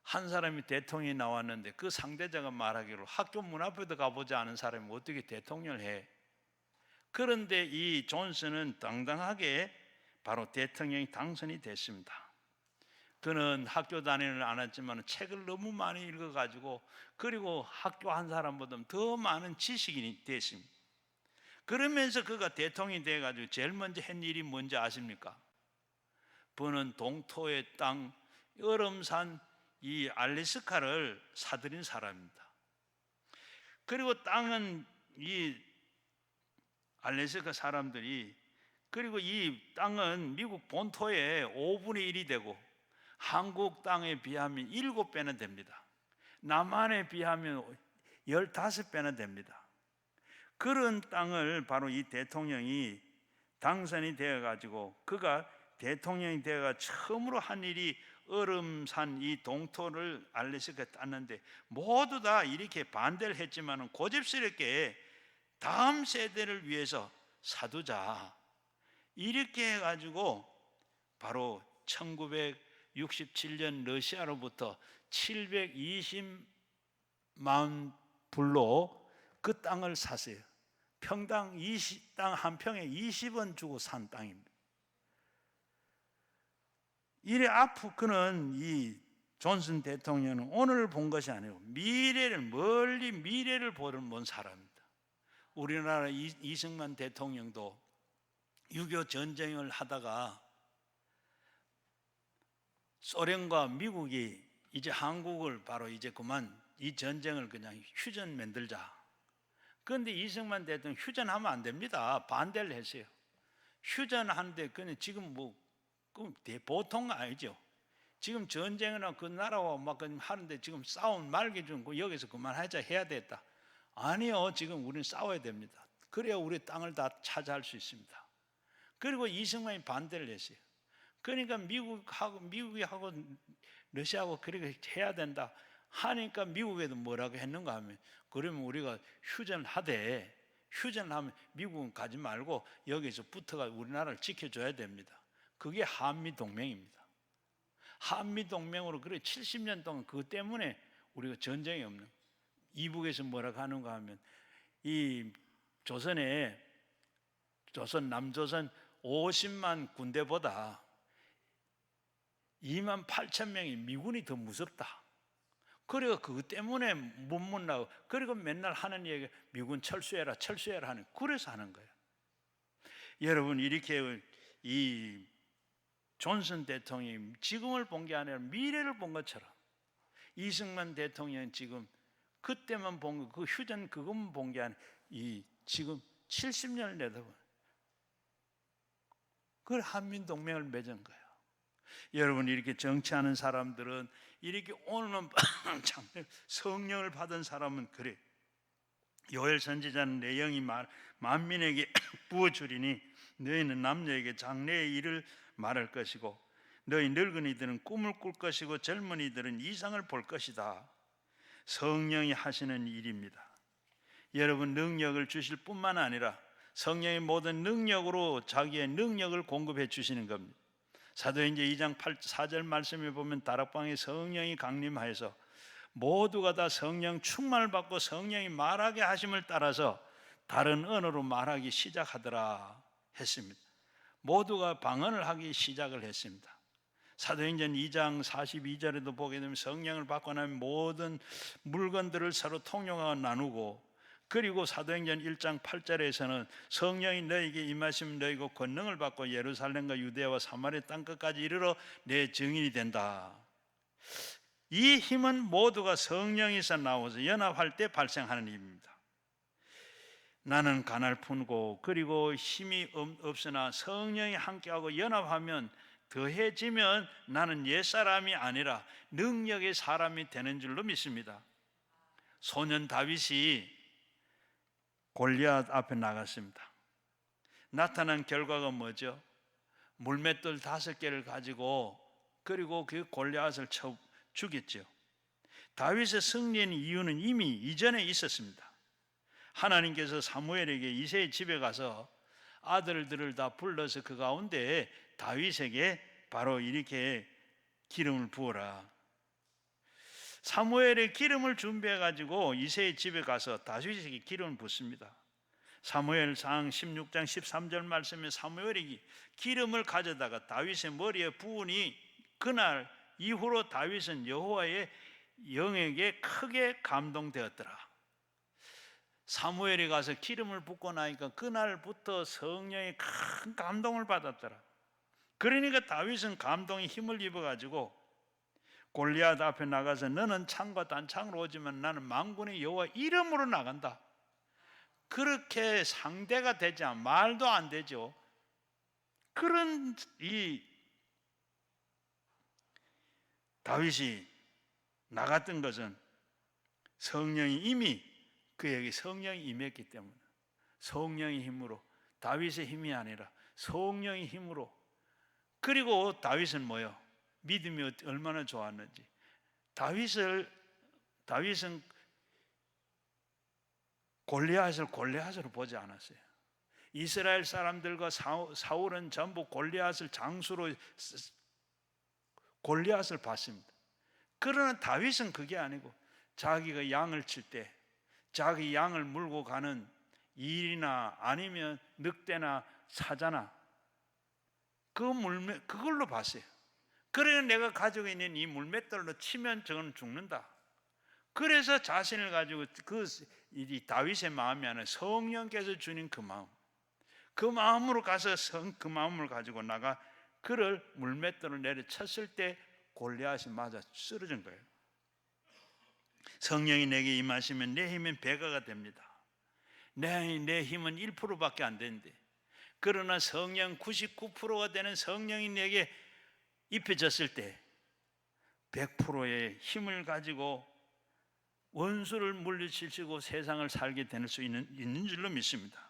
한 사람이 대통령이 나왔는데 그 상대자가 말하기로 학교 문 앞에도 가보지 않은 사람이 어떻게 대통령을 해? 그런데 이 존슨은 당당하게 바로 대통령이 당선이 됐습니다. 그는 학교 다니는 않았지만 책을 너무 많이 읽어가지고 그리고 학교 한 사람보다 더 많은 지식인이 됐습니다. 그러면서 그가 대통령이 돼가지고 제일 먼저 한 일이 뭔지 아십니까? 그는 동토의 땅 얼음산 이 알래스카를 사들인 사람입니다. 그리고 땅은 이 알래스카 사람들이, 그리고 이 땅은 미국 본토의 5분의 1이 되고 한국 땅에 비하면 7배나 됩니다. 남한에 비하면 15배나 됩니다. 그런 땅을 바로 이 대통령이 당선이 되어가지고 그가 대통령이 되어가 처음으로 한 일이 얼음산 이 동토를 알래스카에 땄는데 모두 다 이렇게 반대를 했지만 고집스럽게 다음 세대를 위해서 사두자 이렇게 해가지고 바로 1967년 러시아로부터 720만 불로 그 땅을 샀어요. 평당 땅 한 평에 20원 주고 산 땅입니다. 이래 앞으로 그는 이 존슨 대통령은 오늘을 본 것이 아니고 멀리 미래를 본 사람입니다. 우리나라 이승만 대통령도 6.25 전쟁을 하다가 소련과 미국이 이제 한국을 바로 이제 그만 이 전쟁을 그냥 휴전 만들자. 그런데 이승만 대통령 휴전하면 안 됩니다. 반대를 했어요. 휴전하는데 그냥 지금 뭐 보통 아니죠. 지금 전쟁이나 그 나라와 막 하는데 지금 싸움 말게 좀 여기서 그만하자 해야 됐다. 아니요, 지금 우리는 싸워야 됩니다. 그래야 우리 땅을 다 차지할 수 있습니다. 그리고 이승만이 반대를 했어요. 그러니까 미국이 하고 러시아하고 그렇게 해야 된다 하니까 미국에도 뭐라고 했는가 하면, 그러면 우리가 휴전을 하되, 휴전을 하면 미국은 가지 말고 여기서 붙어가 우리나라를 지켜줘야 됩니다. 그게 한미동맹입니다. 한미동맹으로 그래 70년 동안 그것 때문에 우리가 전쟁이 없는, 이북에서 뭐라고 하는가 하면 이 남조선 50만 군대보다 2만 8천 명이 미군이 더 무섭다. 그리고 그것 때문에 못 나고, 그리고 맨날 하는 얘기 미군 철수해라 하는, 그래서 하는 거예요. 여러분, 이렇게 이 존슨 대통령이 지금을 본 게 아니라 미래를 본 것처럼, 이승만 대통령은 지금 그때만 본 거, 그 휴전 그것만 본 게 아니라 이 지금 70년을 내다보는, 그걸 한민동맹을 맺은 거예요. 여러분, 이렇게 정치하는 사람들은 이렇게 오늘만 성령을 받은 사람은 그래. 요엘 선지자는 내 영이 만민에게 부어주리니 너희는 남녀에게 장래의 일을 말할 것이고 너희 늙은이들은 꿈을 꿀 것이고 젊은이들은 이상을 볼 것이다. 성령이 하시는 일입니다. 여러분, 능력을 주실 뿐만 아니라 성령의 모든 능력으로 자기의 능력을 공급해 주시는 겁니다. 사도행전 2장 4절 말씀에 보면 다락방에 성령이 강림하여서 모두가 다 성령 충만을 받고 성령이 말하게 하심을 따라서 다른 언어로 말하기 시작하더라 했습니다. 모두가 방언을 하기 시작을 했습니다. 사도행전 2장 42절에도 보게 되면 성령을 받고 나면 모든 물건들을 서로 통용하고 나누고, 그리고 사도행전 1장 8절에서는 성령이 너희에게 임하시면 너희가 권능을 받고 예루살렘과 유대와 사마리아 땅끝까지 이르러 내 증인이 된다. 이 힘은 모두가 성령에서 나와서 연합할 때 발생하는 힘입니다. 나는 가냘프고 그리고 힘이 없으나 성령이 함께하고 연합하면 더해지면 나는 옛사람이 아니라 능력의 사람이 되는 줄로 믿습니다. 소년 다윗이 골리앗 앞에 나갔습니다. 나타난 결과가 뭐죠? 물맷돌 5개를 가지고, 그리고 그 골리앗을 쳐 죽였죠. 다윗의 승리의 이유는 이미 이전에 있었습니다. 하나님께서 사무엘에게 이새의 집에 가서 아들들을 다 불러서 그 가운데 다윗에게 바로 이렇게 기름을 부어라. 사무엘의 기름을 준비해 가지고 이새의 집에 가서 다윗에게 기름을 붓습니다. 사무엘상 16장 13절 말씀에 사무엘이 기름을 가져다가 다윗의 머리에 부으니 그날 이후로 다윗은 여호와의 영에게 크게 감동되었더라. 사무엘이 가서 기름을 붓고 나니까 그날부터 성령의 큰 감동을 받았더라. 그러니까 다윗은 감동의 힘을 입어가지고 골리앗 앞에 나가서 너는 창과 단창으로 오지만 나는 만군의 여호와 이름으로 나간다. 그렇게 상대가 되지 않아, 말도 안 되죠. 그런 이 다윗이 나갔던 것은 성령이 이미 그에게 성령이 임했기 때문에, 성령의 힘으로, 다윗의 힘이 아니라 성령의 힘으로. 그리고 다윗은 뭐요? 믿음이 얼마나 좋았는지. 다윗은 골리앗을 골리앗으로 보지 않았어요. 이스라엘 사람들과 사울은 전부 골리앗을 장수로 골리앗을 봤습니다. 그러나 다윗은 그게 아니고 자기가 양을 칠 때 자기 양을 물고 가는 일이나 아니면 늑대나 사자나 그걸로 봤어요. 그래서 내가 가지고 있는 이 물맷돌로 치면 저는 죽는다. 그래서 자신을 가지고 이 다윗의 마음이 아니라 성령께서 주는 그 마음, 그 마음으로 가서 그 마음을 가지고 나가 그를 물맷돌을 내려쳤을 때 골리앗이 맞아 쓰러진 거예요. 성령이 내게 임하시면 내 힘은 배가가 됩니다. 내 힘은 1%밖에 안 되는데, 그러나 성령 99%가 되는 성령이 내게 입혀졌을 때 100%의 힘을 가지고 원수를 물리치시고 세상을 살게 될 수 있는 줄로 믿습니다.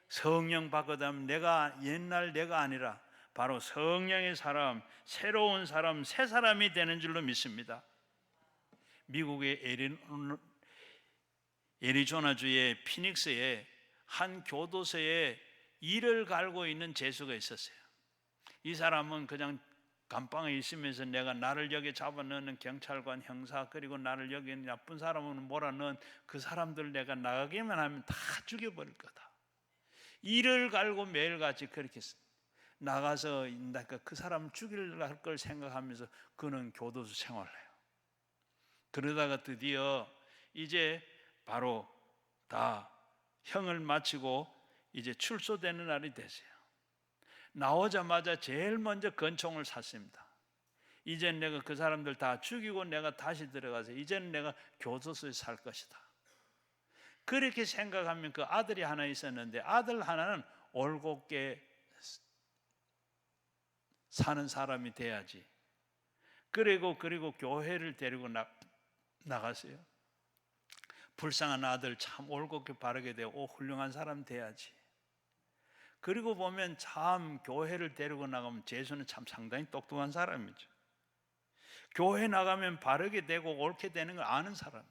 성령 받거든 내가 옛날 내가 아니라 바로 성령의 사람, 새로운 사람, 새 사람이 되는 줄로 믿습니다. 미국의 애리조나주의 피닉스에 한 교도소에 일을 갈고 있는 죄수가 있었어요. 이 사람은 그냥 감방에 있으면서 내가 나를 여기 잡아넣는 경찰관, 형사, 그리고 나를 여기 나쁜 사람은 몰아넣은 그 사람들 내가 나가기만 하면 다 죽여버릴 거다. 일을 갈고 매일같이 그렇게 나가서 그 사람 죽일 걸 생각하면서 그는 교도소 생활을 해요. 그러다가 드디어 이제 바로 다 형을 마치고 이제 출소되는 날이 됐어요. 나오자마자 제일 먼저 권총을 샀습니다. 이젠 내가 그 사람들 다 죽이고 내가 다시 들어가서 이제는 내가 교도소에 살 것이다. 그렇게 생각하면 그 아들이 하나 있었는데 아들 하나는 올곧게 사는 사람이 돼야지. 그리고 교회를 데리고 나갔어요. 불쌍한 아들 참 올곧게 바르게 되고 훌륭한 사람 돼야지. 그리고 보면 참 교회를 데리고 나가면 재수는 참 상당히 똑똑한 사람이죠. 교회 나가면 바르게 되고 옳게 되는 걸 아는 사람.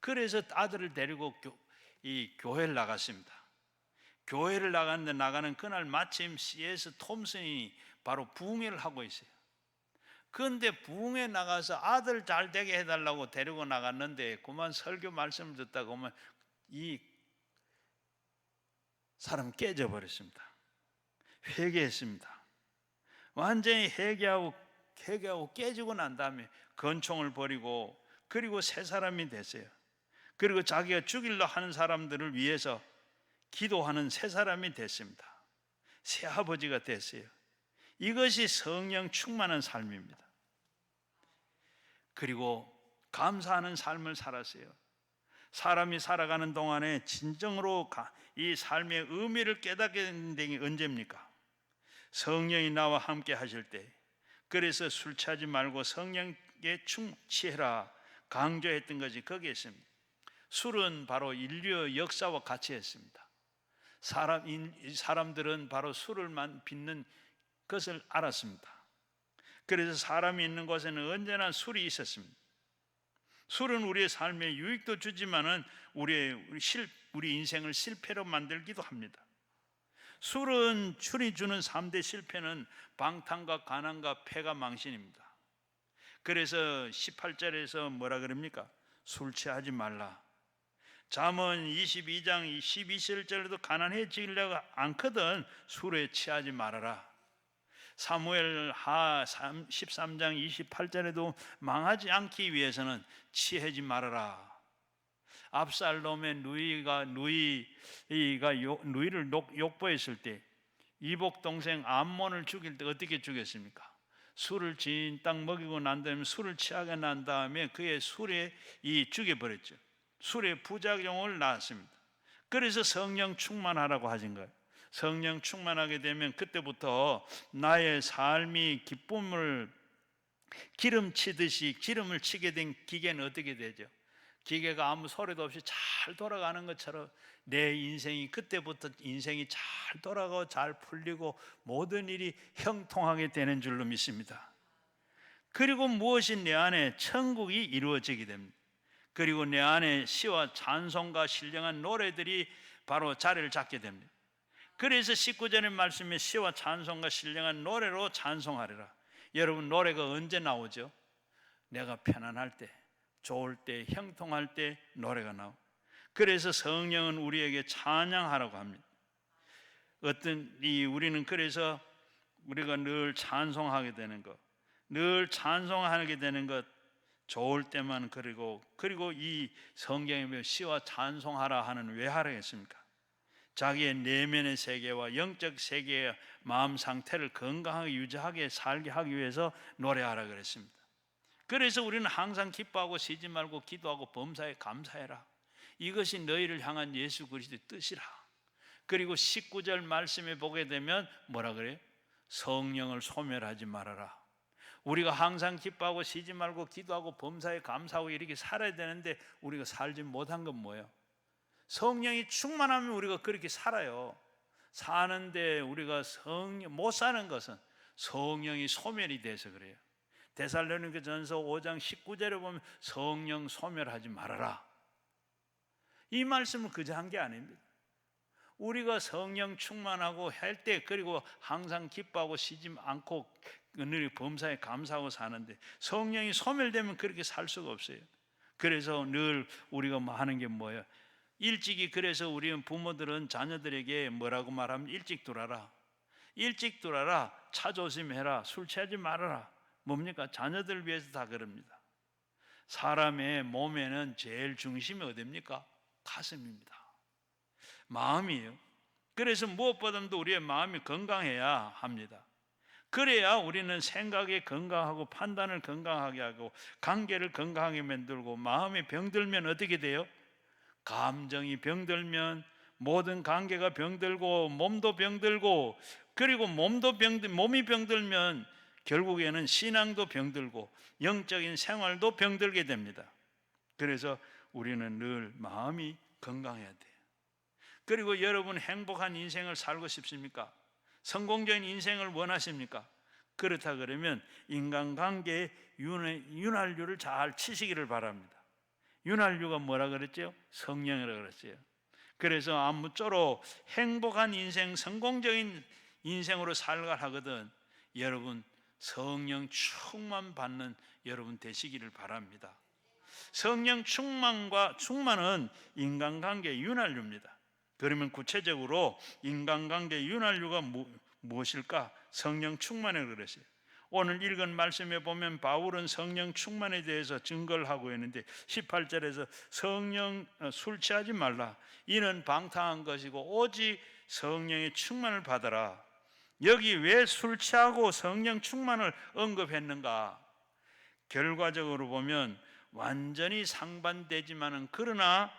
그래서 아들을 데리고 이 교회를 나갔습니다. 교회를 나가는 그날 마침 C.S. 톰슨이 바로 부흥회를 하고 있어요. 그런데 부흥회 나가서 아들 잘 되게 해달라고 데리고 나갔는데 그만 설교 말씀을 듣다가 보면 이 사람 깨져버렸습니다. 회개했습니다. 완전히 회개하고 깨지고 난 다음에 권총을 버리고 그리고 새 사람이 됐어요. 그리고 자기가 죽이려 하는 사람들을 위해서 기도하는 새 사람이 됐습니다. 새 아버지가 됐어요. 이것이 성령 충만한 삶입니다. 그리고 감사하는 삶을 살았어요. 사람이 살아가는 동안에 진정으로 이 삶의 의미를 깨닫게 되는 게 언제입니까? 성령이 나와 함께 하실 때. 그래서 술 취하지 말고 성령에 취해라 강조했던 것이 거기에 있습니다. 술은 바로 인류의 역사와 같이 했습니다. 사람들은 바로 술을만 빚는 것을 알았습니다. 그래서 사람이 있는 곳에는 언제나 술이 있었습니다. 술은 우리의 삶에 유익도 주지만은 우리 인생을 실패로 만들기도 합니다. 술이 주는 3대 실패는 방탕과 가난과 패가 망신입니다. 그래서 18절에서 뭐라 그럽니까? 술 취하지 말라. 잠언 22장 12절에도 가난해지려고 않거든 술에 취하지 말아라. 사무엘 하 13장 28절에도 망하지 않기 위해서는 취하지 말아라. 압살롬의 누이를 욕보했을 때 이복 동생 암몬을 죽일 때 어떻게 죽였습니까? 술을 진딱 먹이고 난 다음에 술을 취하게 난 다음에 그의 술에 죽여버렸죠. 술의 부작용을 낳았습니다. 그래서 성령 충만하라고 하신 거예요. 성령 충만하게 되면 그때부터 나의 삶이 기쁨을 기름치듯이 기름을 치게 된 기계는 어떻게 되죠? 기계가 아무 소리도 없이 잘 돌아가는 것처럼 내 인생이 그때부터 인생이 잘 돌아가고 잘 풀리고 모든 일이 형통하게 되는 줄로 믿습니다. 그리고 무엇이 내 안에 천국이 이루어지게 됩니다. 그리고 내 안에 시와 찬송과 신령한 노래들이 바로 자리를 잡게 됩니다. 그래서 19절의 말씀에 시와 찬송과 신령한 노래로 찬송하리라. 여러분 노래가 언제 나오죠? 내가 편안할 때, 좋을 때, 형통할 때 노래가 나오고, 그래서 성령은 우리에게 찬양하라고 합니다. 우리는 그래서 우리가 늘 찬송하게 되는 것, 늘 찬송하게 되는 것, 좋을 때만 그리고 이 성경에 시와 찬송하라 하는 왜 하라 했습니까? 자기의 내면의 세계와 영적 세계의 마음 상태를 건강하게 유지하게 살게 하기 위해서 노래하라 그랬습니다. 그래서 우리는 항상 기뻐하고 쉬지 말고 기도하고 범사에 감사해라. 이것이 너희를 향한 예수 그리스도의 뜻이라. 그리고 19절 말씀에 보게 되면 뭐라 그래요? 성령을 소멸하지 말아라. 우리가 항상 기뻐하고 쉬지 말고 기도하고 범사에 감사하고 이렇게 살아야 되는데 우리가 살지 못한 건 뭐예요? 성령이 충만하면 우리가 그렇게 살아요. 사는데 우리가 못 사는 것은 성령이 소멸이 돼서 그래요. 데살로니가전서 5장 19절에 보면 성령 소멸하지 말아라. 이 말씀은 그저 한 게 아닙니다. 우리가 성령 충만하고 할 때, 그리고 항상 기뻐하고 쉬지 않고 늘 범사에 감사하고 사는데 성령이 소멸되면 그렇게 살 수가 없어요. 그래서 늘 우리가 하는 게 뭐예요? 일찍이, 그래서 우리 부모들은 자녀들에게 뭐라고 말하면 일찍 들어라. 일찍 들어라. 차 조심해라. 술 취하지 말아라. 뭡니까? 자녀들을 위해서 다 그럽니다. 사람의 몸에는 제일 중심이 어디입니까? 가슴입니다. 마음이에요. 그래서 무엇보다도 우리의 마음이 건강해야 합니다. 그래야 우리는 생각이 건강하고 판단을 건강하게 하고 관계를 건강하게 만들고, 마음이 병들면 어떻게 돼요? 감정이 병들면 모든 관계가 병들고 몸도 병들고, 그리고 몸이 병들면 결국에는 신앙도 병들고 영적인 생활도 병들게 됩니다. 그래서 우리는 늘 마음이 건강해야 돼요. 그리고 여러분, 행복한 인생을 살고 싶습니까? 성공적인 인생을 원하십니까? 그렇다 그러면 인간관계의 윤활유를 잘 치시기를 바랍니다. 윤활유가 뭐라 그랬죠? 성령이라고 그랬어요. 그래서 아무쪼록 행복한 인생, 성공적인 인생으로 살가 하거든 여러분 성령 충만 받는 여러분 되시기를 바랍니다. 성령 충만은 인간관계의 윤활유입니다. 그러면 구체적으로 인간관계의 윤활유가 무엇일까? 성령 충만에 그랬어요. 오늘 읽은 말씀에 보면 바울은 성령 충만에 대해서 증거를 하고 있는데 18절에서 술 취하지 말라. 이는 방탕한 것이고 오직 성령의 충만을 받아라. 여기 왜 술 취하고 성령 충만을 언급했는가? 결과적으로 보면 완전히 상반되지만은 그러나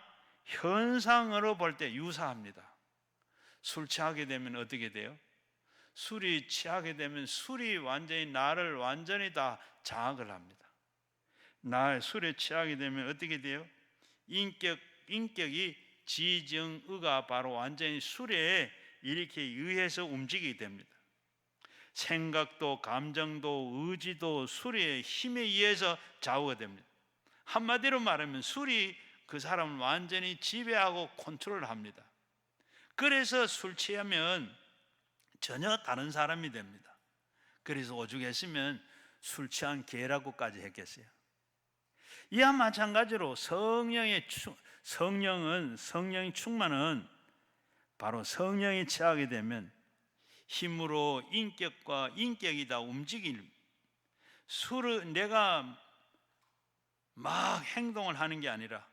현상으로 볼 때 유사합니다. 술 취하게 되면 어떻게 돼요? 술이 취하게 되면 술이 완전히 나를 완전히 다 장악을 합니다. 술에 취하게 되면 어떻게 돼요? 인격이 지정의가 바로 완전히 술에 이렇게 의해서 움직이게 됩니다. 생각도 감정도 의지도 술의 힘에 의해서 좌우가 됩니다. 한마디로 말하면 술이 그 사람을 완전히 지배하고 컨트롤합니다. 그래서 술 취하면 전혀 다른 사람이 됩니다. 그래서 오죽했으면 술 취한 개라고까지 했겠어요. 이와 마찬가지로 성령의 충만은 바로 성령이 취하게 되면 힘으로 인격이 다 술을 내가 막 행동을 하는 게 아니라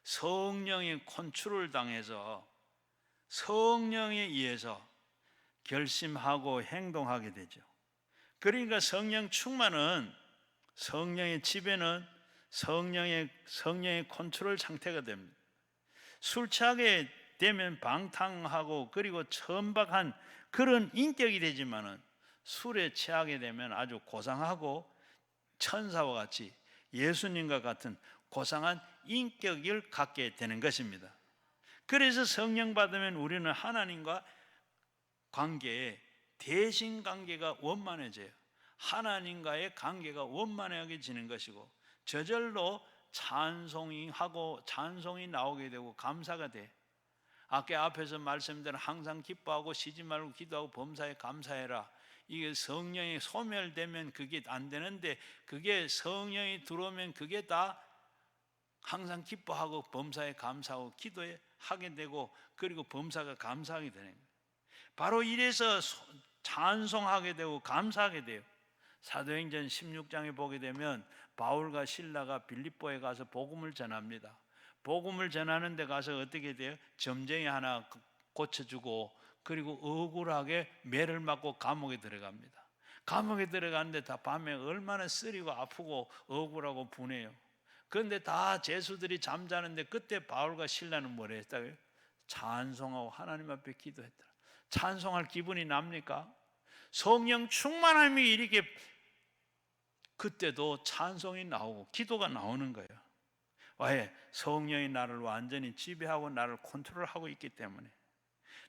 성령의 컨트롤 당해서 성령에 의해서 결심하고 행동하게 되죠. 그러니까 성령 충만은, 성령의 지배는 성령의 컨트롤 상태가 됩니다. 술 취하게 되면 방탕하고 그리고 천박한 그런 인격이 되지만은 술에 취하게 되면 아주 고상하고 천사와 같이 예수님과 같은 고상한 인격을 갖게 되는 것입니다. 그래서 성령 받으면 우리는 하나님과 관계에 대신 관계가 원만해져요. 하나님과의 관계가 원만해지는 것이고 저절로 찬송이 나오게 되고 감사가 돼. 아까 앞에서 말씀드린 항상 기뻐하고 쉬지 말고 기도하고 범사에 감사해라. 이게 성령이 소멸되면 그게 안 되는데, 그게 성령이 들어오면 그게 다 항상 기뻐하고 범사에 감사하고 기도에 하게 되고, 그리고 범사가 감사하게 되는 거예요. 바로 이래서 찬송하게 되고 감사하게 돼요. 사도행전 16장에 보게 되면 바울과 실라가 빌립보에 가서 복음을 전합니다. 복음을 전하는 데 가서 어떻게 돼요? 점쟁이 하나 고쳐주고 그리고 억울하게 매를 맞고 감옥에 들어갑니다. 감옥에 들어갔는데 다 밤에 얼마나 쓰리고 아프고 억울하고 분해요. 그런데 다 죄수들이 잠자는데 그때 바울과 실라는 뭐라 했다고요? 찬송하고 하나님 앞에 기도했다. 찬송할 기분이 납니까? 성령 충만함이 이렇게 그때도 찬송이 나오고 기도가 나오는 거예요. 왜? 성령이 나를 완전히 지배하고 나를 컨트롤하고 있기 때문에.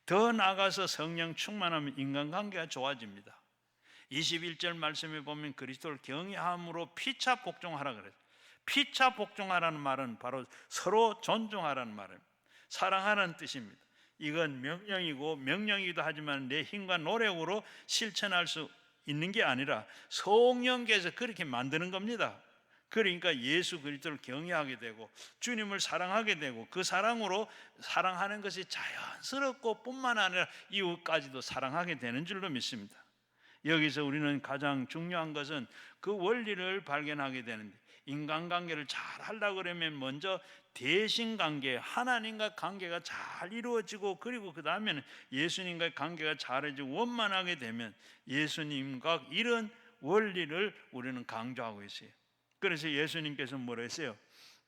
더 나아가서 성령 충만하면 인간관계가 좋아집니다. 21절 말씀에 보면 그리스도를 경외함으로 피차 복종하라 그래요. 피차 복종하라는 말은 바로 서로 존중하라는 말입니다. 사랑하라는 뜻입니다. 이건 명령이고 명령이기도 하지만 내 힘과 노력으로 실천할 수 있는 게 아니라 성령께서 그렇게 만드는 겁니다. 그러니까 예수 그리스도를 경외하게 되고 주님을 사랑하게 되고 그 사랑으로 사랑하는 것이 자연스럽고 뿐만 아니라 이웃까지도 사랑하게 되는 줄로 믿습니다. 여기서 우리는 가장 중요한 것은 그 원리를 발견하게 되는데, 인간관계를 잘 하려고 그러면 먼저 대신관계, 하나님과 관계가 잘 이루어지고 그리고 그 다음에는 예수님과의 관계가 잘해지고 원만하게 되면 예수님과 이런 원리를 우리는 강조하고 있어요. 그래서 예수님께서 뭐라 했어요?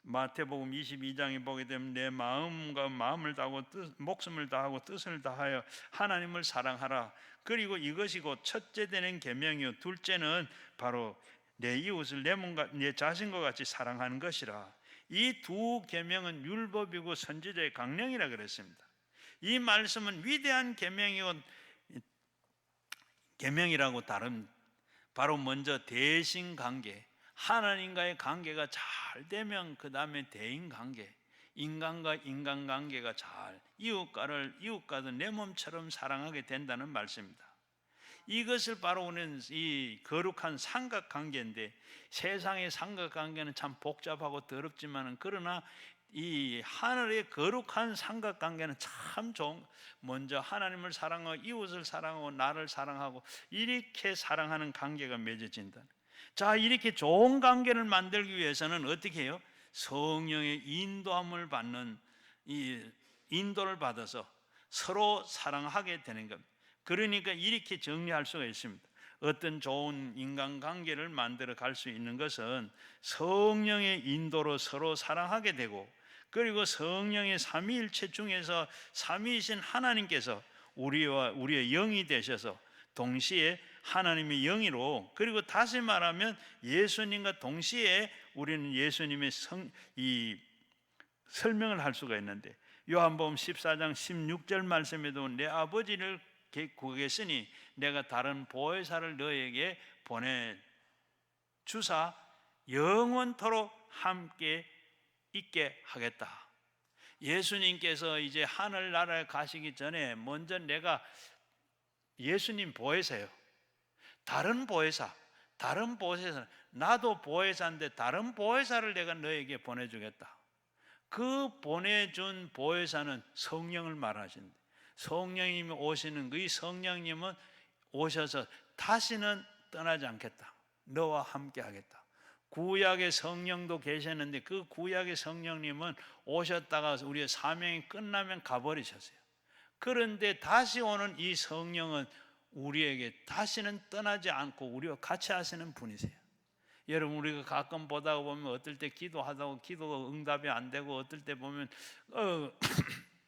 마태복음 22장에 보게 되면 내 마음과 마음을 다하고 목숨을 다하고 뜻을 다하여 하나님을 사랑하라. 그리고 이것이 곧 첫째 되는 계명이요 둘째는 바로 내 이웃을 내 몸과 내 자신과 같이 사랑하는 것이라. 이 두 계명은 율법이고 선지자의 강령이라 그랬습니다. 이 말씀은 위대한 계명이라고 다른 바로 먼저 대신관계, 하나님과의 관계가 잘 되면 그 다음에 대인관계, 인간과 인간관계가 잘 이웃과도 내 몸처럼 사랑하게 된다는 말씀입니다. 이것을 바로 우리는 이 거룩한 삼각관계인데, 세상의 삼각관계는 참 복잡하고 더럽지만 그러나 이 하늘의 거룩한 삼각관계는 참 좋은, 먼저 하나님을 사랑하고 이웃을 사랑하고 나를 사랑하고 이렇게 사랑하는 관계가 맺어진다. 자, 이렇게 좋은 관계를 만들기 위해서는 어떻게 해요? 성령의 인도함을 받는, 이 인도를 받아서 서로 사랑하게 되는 겁니다. 그러니까 이렇게 정리할 수가 있습니다. 어떤 좋은 인간관계를 만들어 갈 수 있는 것은 성령의 인도로 서로 사랑하게 되고, 그리고 성령의 삼위일체 중에서 삼위이신 하나님께서 우리의 영이 되셔서 동시에 하나님의 영이로, 그리고 다시 말하면 예수님과 동시에 우리는 예수님의 설명을 할 수가 있는데, 요한복음 14장 16절 말씀에도 내 아버지를 구하겠으니 내가 다른 보혜사를 너에게 보내주사 영원토록 함께 있게 하겠다. 예수님께서 이제 하늘나라에 가시기 전에 먼저 내가, 예수님 보혜사예요. 다른 보혜사, 나도 보혜사인데 다른 보혜사를 내가 너에게 보내주겠다. 그 보내준 보혜사는 성령을 말하시는데, 성령님이 오시는 그 성령님은 오셔서 다시는 떠나지 않겠다. 너와 함께 하겠다. 구약의 성령도 계셨는데 그 구약의 성령님은 오셨다가 우리의 사명이 끝나면 가버리셨어요. 그런데 다시 오는 이 성령은 우리에게 다시는 떠나지 않고 우리와 같이 하시는 분이세요. 여러분, 우리가 가끔 보다 보면 어떨 때 기도하다고 기도가 응답이 안 되고, 어떨 때 보면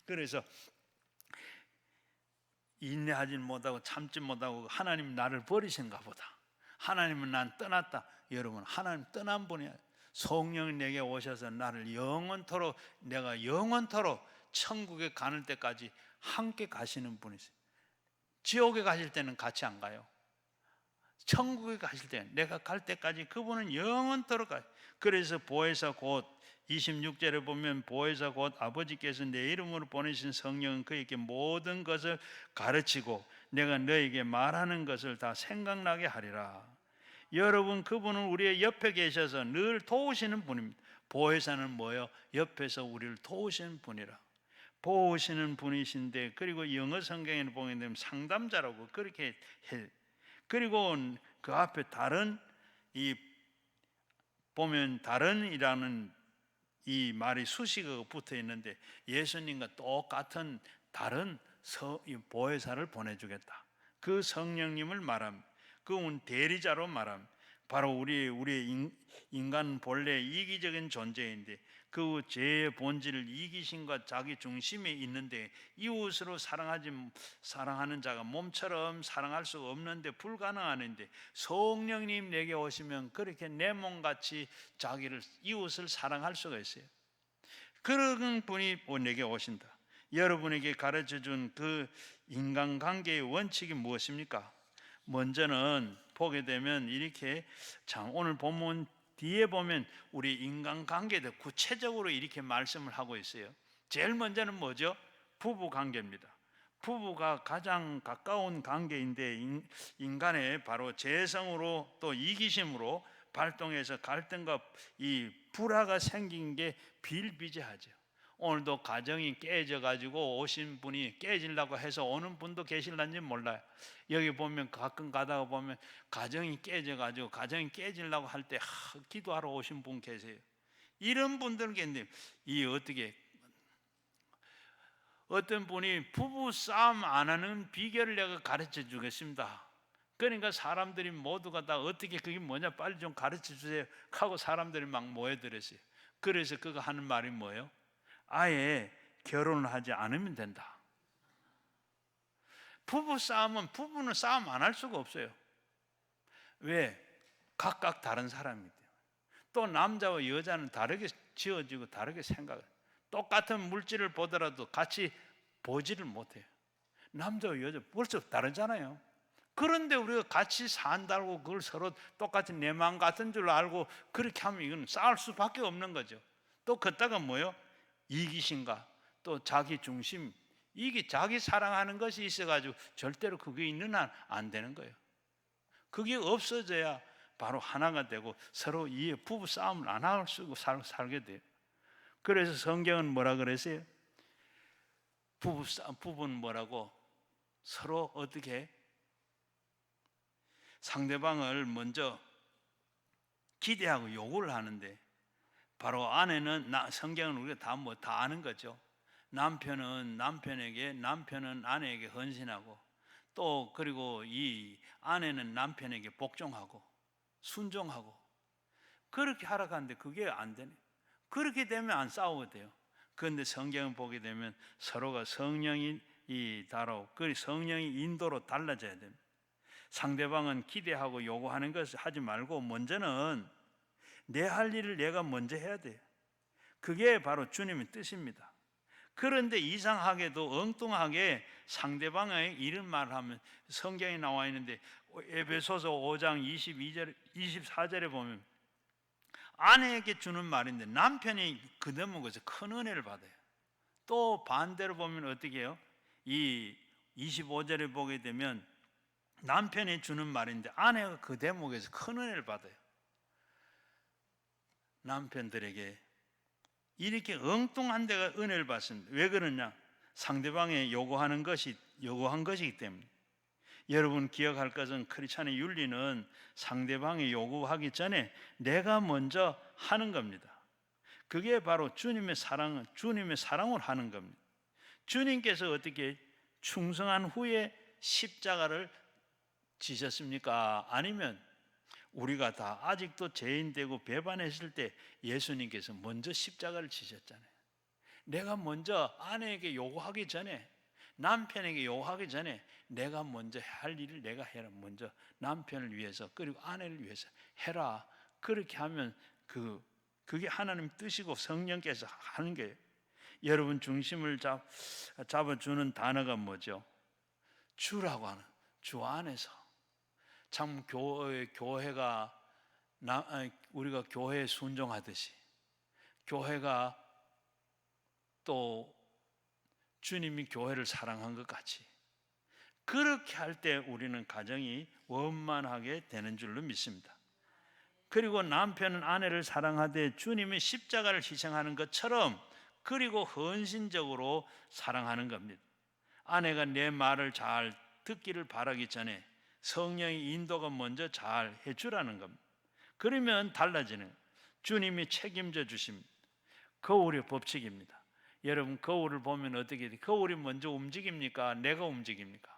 그래서 인내하지 못하고 참지 못하고 하나님 나를 버리신가 보다, 하나님은 난 떠났다. 여러분, 하나님 떠난 분이야. 성령이 내게 오셔서 나를 영원토록, 내가 영원토록 천국에 가는 때까지 함께 가시는 분이세요. 지옥에 가실 때는 같이 안 가요. 천국에 가실 때, 내가 갈 때까지 그분은 영원토록 가요. 그래서 보혜사 곧 26절에 보면 보혜사 곧 아버지께서 내 이름으로 보내신 성령은 그에게 모든 것을 가르치고 내가 너에게 말하는 것을 다 생각나게 하리라. 여러분, 그분은 우리의 옆에 계셔서 늘 도우시는 분입니다. 보혜사는 뭐예요? 옆에서 우리를 도우시는 분이라. 보호하시는 분이신데, 그리고 영어 성경에 보게 되면 상담자라고 그렇게 해. 그리고 그 앞에 다른, 보면 다른이라는 이 말이 수식어가 붙어 있는데 예수님과 똑같은 다른 보혜사를 보내주겠다. 그 성령님을 말합니다. 그분 대리자로 말합니다. 바로 우리 인간 본래 이기적인 존재인데 그 죄의 본질을 이기심과 자기 중심에 있는데 이웃으로 사랑하는 자가 몸처럼 사랑할 수 없는데 불가능한데 성령님 내게 오시면 그렇게 내 몸같이 이웃을 사랑할 수가 있어요. 그런 분이 내게 오신다. 여러분에게 가르쳐준 그 인간관계의 원칙이 무엇입니까? 먼저는 보게 되면 이렇게 오늘 본문 뒤에 보면 우리 인간관계에 대해 구체적으로 이렇게 말씀을 하고 있어요. 제일 먼저는 뭐죠? 부부관계입니다. 부부가 가장 가까운 관계인데 인간의 바로 재성으로 또 이기심으로 발동해서 갈등과 이 불화가 생긴 게 비일비재하죠. 오늘도 가정이 깨져가지고 오신 분이 깨지려고 해서 오는 분도 계실런지 몰라요. 여기 보면 가끔 가다가 보면 가정이 깨져가지고 가정이 깨지려고 할 때 기도하러 오신 분 계세요. 이런 분들은 있는데 어떤 분이 부부 싸움 안 하는 비결을 내가 가르쳐 주겠습니다. 그러니까 사람들이 모두가 다 어떻게 그게 뭐냐 빨리 좀 가르쳐 주세요 하고 사람들이 막 모여들었어요. 그래서 그가 하는 말이 뭐예요? 아예 결혼을 하지 않으면 된다. 부부는 싸움 안 할 수가 없어요. 왜? 각각 다른 사람이기 때문에. 또 남자와 여자는 다르게 지어지고 다르게 생각을. 똑같은 물질을 보더라도 같이 보지를 못해요. 남자와 여자 벌써 다르잖아요. 그런데 우리가 같이 산다고 그걸 서로 똑같이 내 마음 같은 줄 알고 그렇게 하면 이건 싸울 수밖에 없는 거죠. 또 걷다가 뭐요? 이기심과 또 자기 중심, 이게 자기 사랑하는 것이 있어가지고 절대로 그게 있는 한 안 되는 거예요. 그게 없어져야 바로 하나가 되고 서로 이해 부부 싸움을 안 할 수 있고 살게 돼요. 그래서 성경은 뭐라 그랬어요? 부부는 뭐라고? 서로 어떻게 상대방을 먼저 기대하고 요구를 하는데 바로 아내는 성경은 우리가 다 아는 거죠. 남편은 아내에게 헌신하고 또 그리고 이 아내는 남편에게 복종하고 순종하고 그렇게 하라고 하는데 그게 안 되네. 그렇게 되면 안 싸워도 돼요. 그런데 성경을 보게 되면 서로가 성령이 그 성령의 인도로 달라져야 됩니다. 상대방은 기대하고 요구하는 것을 하지 말고 먼저는 내 할 일을 내가 먼저 해야 돼요. 그게 바로 주님의 뜻입니다. 그런데 이상하게도 엉뚱하게 상대방의 이런 말을 하면 성경에 나와 있는데 에베소서 5장 22절, 24절에 보면 아내에게 주는 말인데 남편이 그 대목에서 큰 은혜를 받아요. 또 반대로 보면 어떻게 해요? 이 25절에 보게 되면 남편이 주는 말인데 아내가 그 대목에서 큰 은혜를 받아요. 남편들에게 이렇게 엉뚱한 데가 은혜를 받습니다. 왜 그러냐? 상대방이 요구한 것이기 때문에. 여러분 기억할 것은 크리스찬의 윤리는 상대방이 요구하기 전에 내가 먼저 하는 겁니다. 그게 바로 주님의 사랑을 하는 겁니다. 주님께서 어떻게 충성한 후에 십자가를 지셨습니까? 아니면 우리가 다 아직도 죄인되고 배반했을 때 예수님께서 먼저 십자가를 지셨잖아요. 내가 먼저 아내에게 요구하기 전에 남편에게 요구하기 전에 내가 먼저 할 일을 내가 해라. 먼저 남편을 위해서 그리고 아내를 위해서 해라. 그렇게 하면 그게 하나님 뜻이고 성령께서 하는 거예요. 여러분 중심을 잡아주는 단어가 뭐죠? 주라고 하는 주 안에서. 참 교회가 우리가 교회에 순종하듯이 교회가 또 주님이 교회를 사랑한 것 같이 그렇게 할 때 우리는 가정이 원만하게 되는 줄로 믿습니다. 그리고 남편은 아내를 사랑하되 주님이 십자가를 희생하는 것처럼 그리고 헌신적으로 사랑하는 겁니다. 아내가 내 말을 잘 듣기를 바라기 전에 성령의 인도가 먼저 잘 해주라는 겁니다. 그러면 달라지는 주님이 책임져 주십니다. 그 우리의 법칙입니다. 여러분 거울을 보면 어떻게 돼? 거울이 먼저 움직입니까? 내가 움직입니까?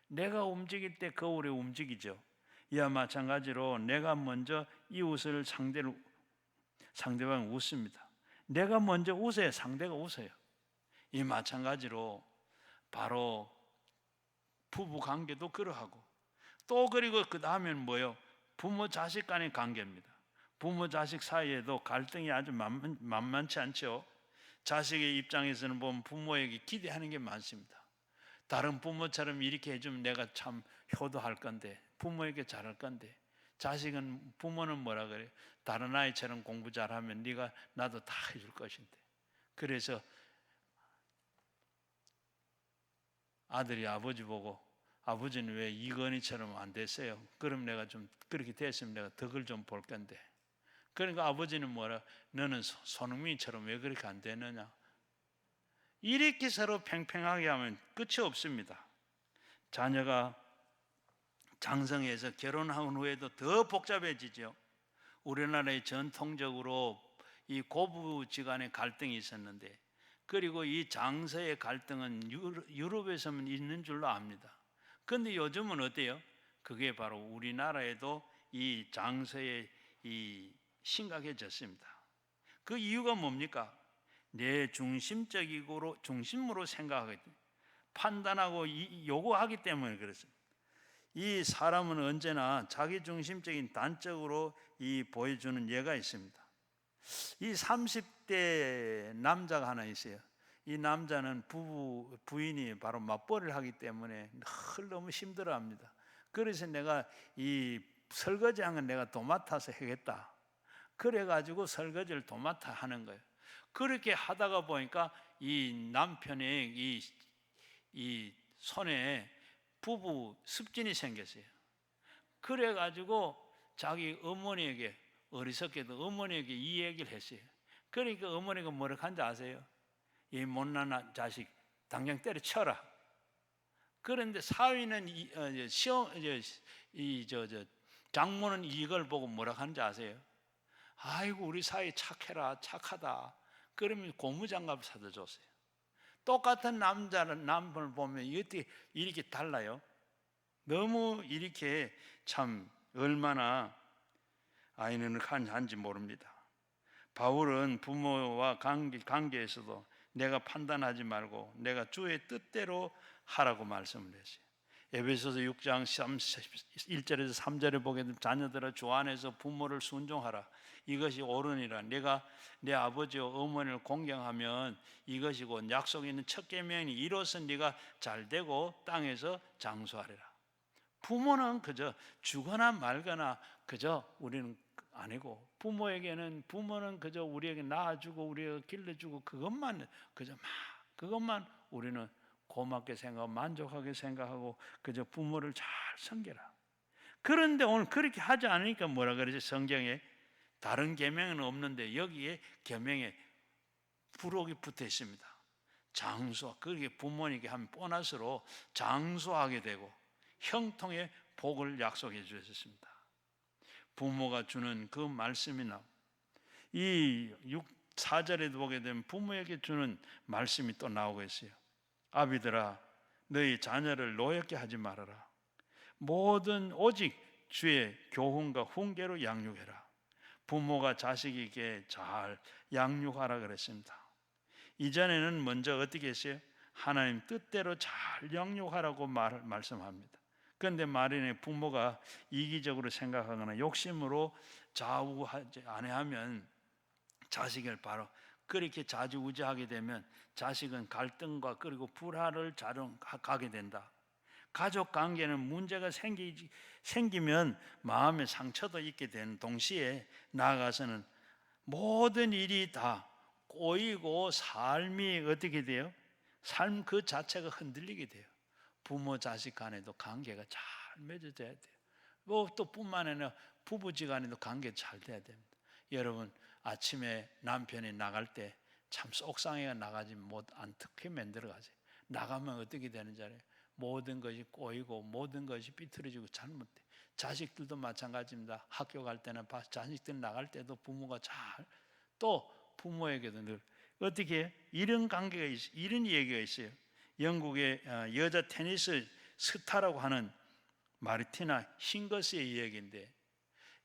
내가 움직일 때 거울이 움직이죠. 이와 마찬가지로 내가 먼저 이웃을 상대방 웃습니다. 내가 먼저 웃어야 상대가 웃어요. 이 마찬가지로 바로 부부 관계도 그러하고 또 그리고 그 다음엔 뭐예요? 부모 자식 간의 관계입니다. 부모 자식 사이에도 갈등이 아주 만만치 않죠. 자식의 입장에서는 보면 부모에게 기대하는 게 많습니다. 다른 부모처럼 이렇게 해주면 내가 참 효도할 건데, 부모에게 잘할 건데, 자식은 부모는 뭐라 그래요? 다른 아이처럼 공부 잘하면 네가 나도 다 해줄 것인데. 그래서 아들이 아버지 보고 아버지는 왜 이건희처럼 안 됐어요? 그럼 내가 좀 그렇게 됐으면 내가 덕을 좀 볼 건데. 그러니까 아버지는 뭐라? 너는 손흥민처럼 왜 그렇게 안 되느냐? 이렇게 서로 팽팽하게 하면 끝이 없습니다. 자녀가 장성해서 결혼한 후에도 더 복잡해지죠. 우리나라에 전통적으로 이 고부지간의 갈등이 있었는데, 그리고 이 장서의 갈등은 유럽에서만 있는 줄로 압니다. 그런데 요즘은 어때요? 그게 바로 우리나라에도 이 장서의 이 심각해졌습니다. 그 이유가 뭡니까? 내 중심으로 생각하기, 판단하고 요구하기 때문에 그렇습니다. 이 사람은 언제나 자기 중심적인 단적으로 보여주는 예가 있습니다. 이 30대 남자가 하나 있어요. 이 남자는 부인이 바로 맞벌이를 하기 때문에 늘 너무 힘들어합니다. 그래서 내가 이 설거지한 건 내가 도맡아서 하겠다. 그래가지고 설거지를 도맡아 하는 거예요. 그렇게 하다가 보니까 이 남편의 이 손에 부부 습진이 생겼어요. 그래가지고 자기 어머니에게, 어리석게도 어머니에게 이 얘기를 했어요. 그러니까 어머니가 뭐라고 한지 아세요? 이 못난 자식 당장 때려쳐라. 그런데 사위는 장모는 이걸 보고 뭐라고 하는지 아세요? 아이고 우리 사위 착해라, 착하다. 그러면 고무장갑을 사다 줬어요. 똑같은 남편을 보면 어떻게 이렇게 달라요? 너무 이렇게 참 얼마나 아이러니한지 모릅니다. 바울은 부모와 관계에서도 내가 판단하지 말고 내가 주의 뜻대로 하라고 말씀을 했어요. 에베소서 6장 1절에서 3절에 보게 되면 자녀들아 주 안에서 부모를 순종하라. 이것이 옳으니라. 내가 내 아버지와 어머니를 공경하면 이것이 곧 약속에 있는 첫 계명이니 이로써 네가 잘되고 땅에서 장수하리라. 부모는 그저 주거나 말거나 그저 우리는 아니고, 부모는 그저 우리에게 낳아주고 우리에게 길러주고 그것만 우리는 고맙게 생각하고 만족하게 생각하고 그저 부모를 잘 섬겨라. 그런데 오늘 그렇게 하지 않으니까 뭐라 그러지? 성경에 다른 계명은 없는데 여기에 계명에 부록이 붙어 있습니다. 장수, 그게 부모님께 한 보너스로 장수하게 되고 형통의 복을 약속해 주셨습니다. 부모가 주는 그 말씀이나 이 4절에도 보게 되면 부모에게 주는 말씀이 또 나오고 있어요. 아비들아 너희 자녀를 노엽게 하지 말아라. 오직 주의 교훈과 훈계로 양육해라. 부모가 자식에게 잘 양육하라 그랬습니다. 이전에는 먼저 어떻게 했어요? 하나님 뜻대로 잘 양육하라고 말씀합니다. 그런데 말이네, 부모가 이기적으로 생각하거나 욕심으로 좌우하지 아니하면 자식을 바로 그렇게 좌지우지하게 되면 자식은 갈등과 그리고 불화를 가게 된다. 가족 관계는 문제가 생기면 마음의 상처도 있게 되는 동시에 나아가서는 모든 일이 다 꼬이고 삶이 어떻게 돼요? 삶 그 자체가 흔들리게 돼요. 부모 자식 간에도 관계가 잘 맺어져야 돼요. 또 뿐만 아니라 부부지간에도 관계가 잘 돼야 됩니다. 여러분 아침에 남편이 나갈 때 참 속상해가 나가지 않게 만들어 가세요. 나가면 어떻게 되는지 알아요? 모든 것이 꼬이고 모든 것이 삐뚤어지고 잘못돼. 자식들도 마찬가지입니다. 학교 갈 때나 자식들 나갈 때도 부모가 또 부모에게도 늘 어떻게 이런 관계가 이런 얘기가 있어요. 영국의 여자 테니스 스타라고 하는 마르티나 힝거스의 이야기인데,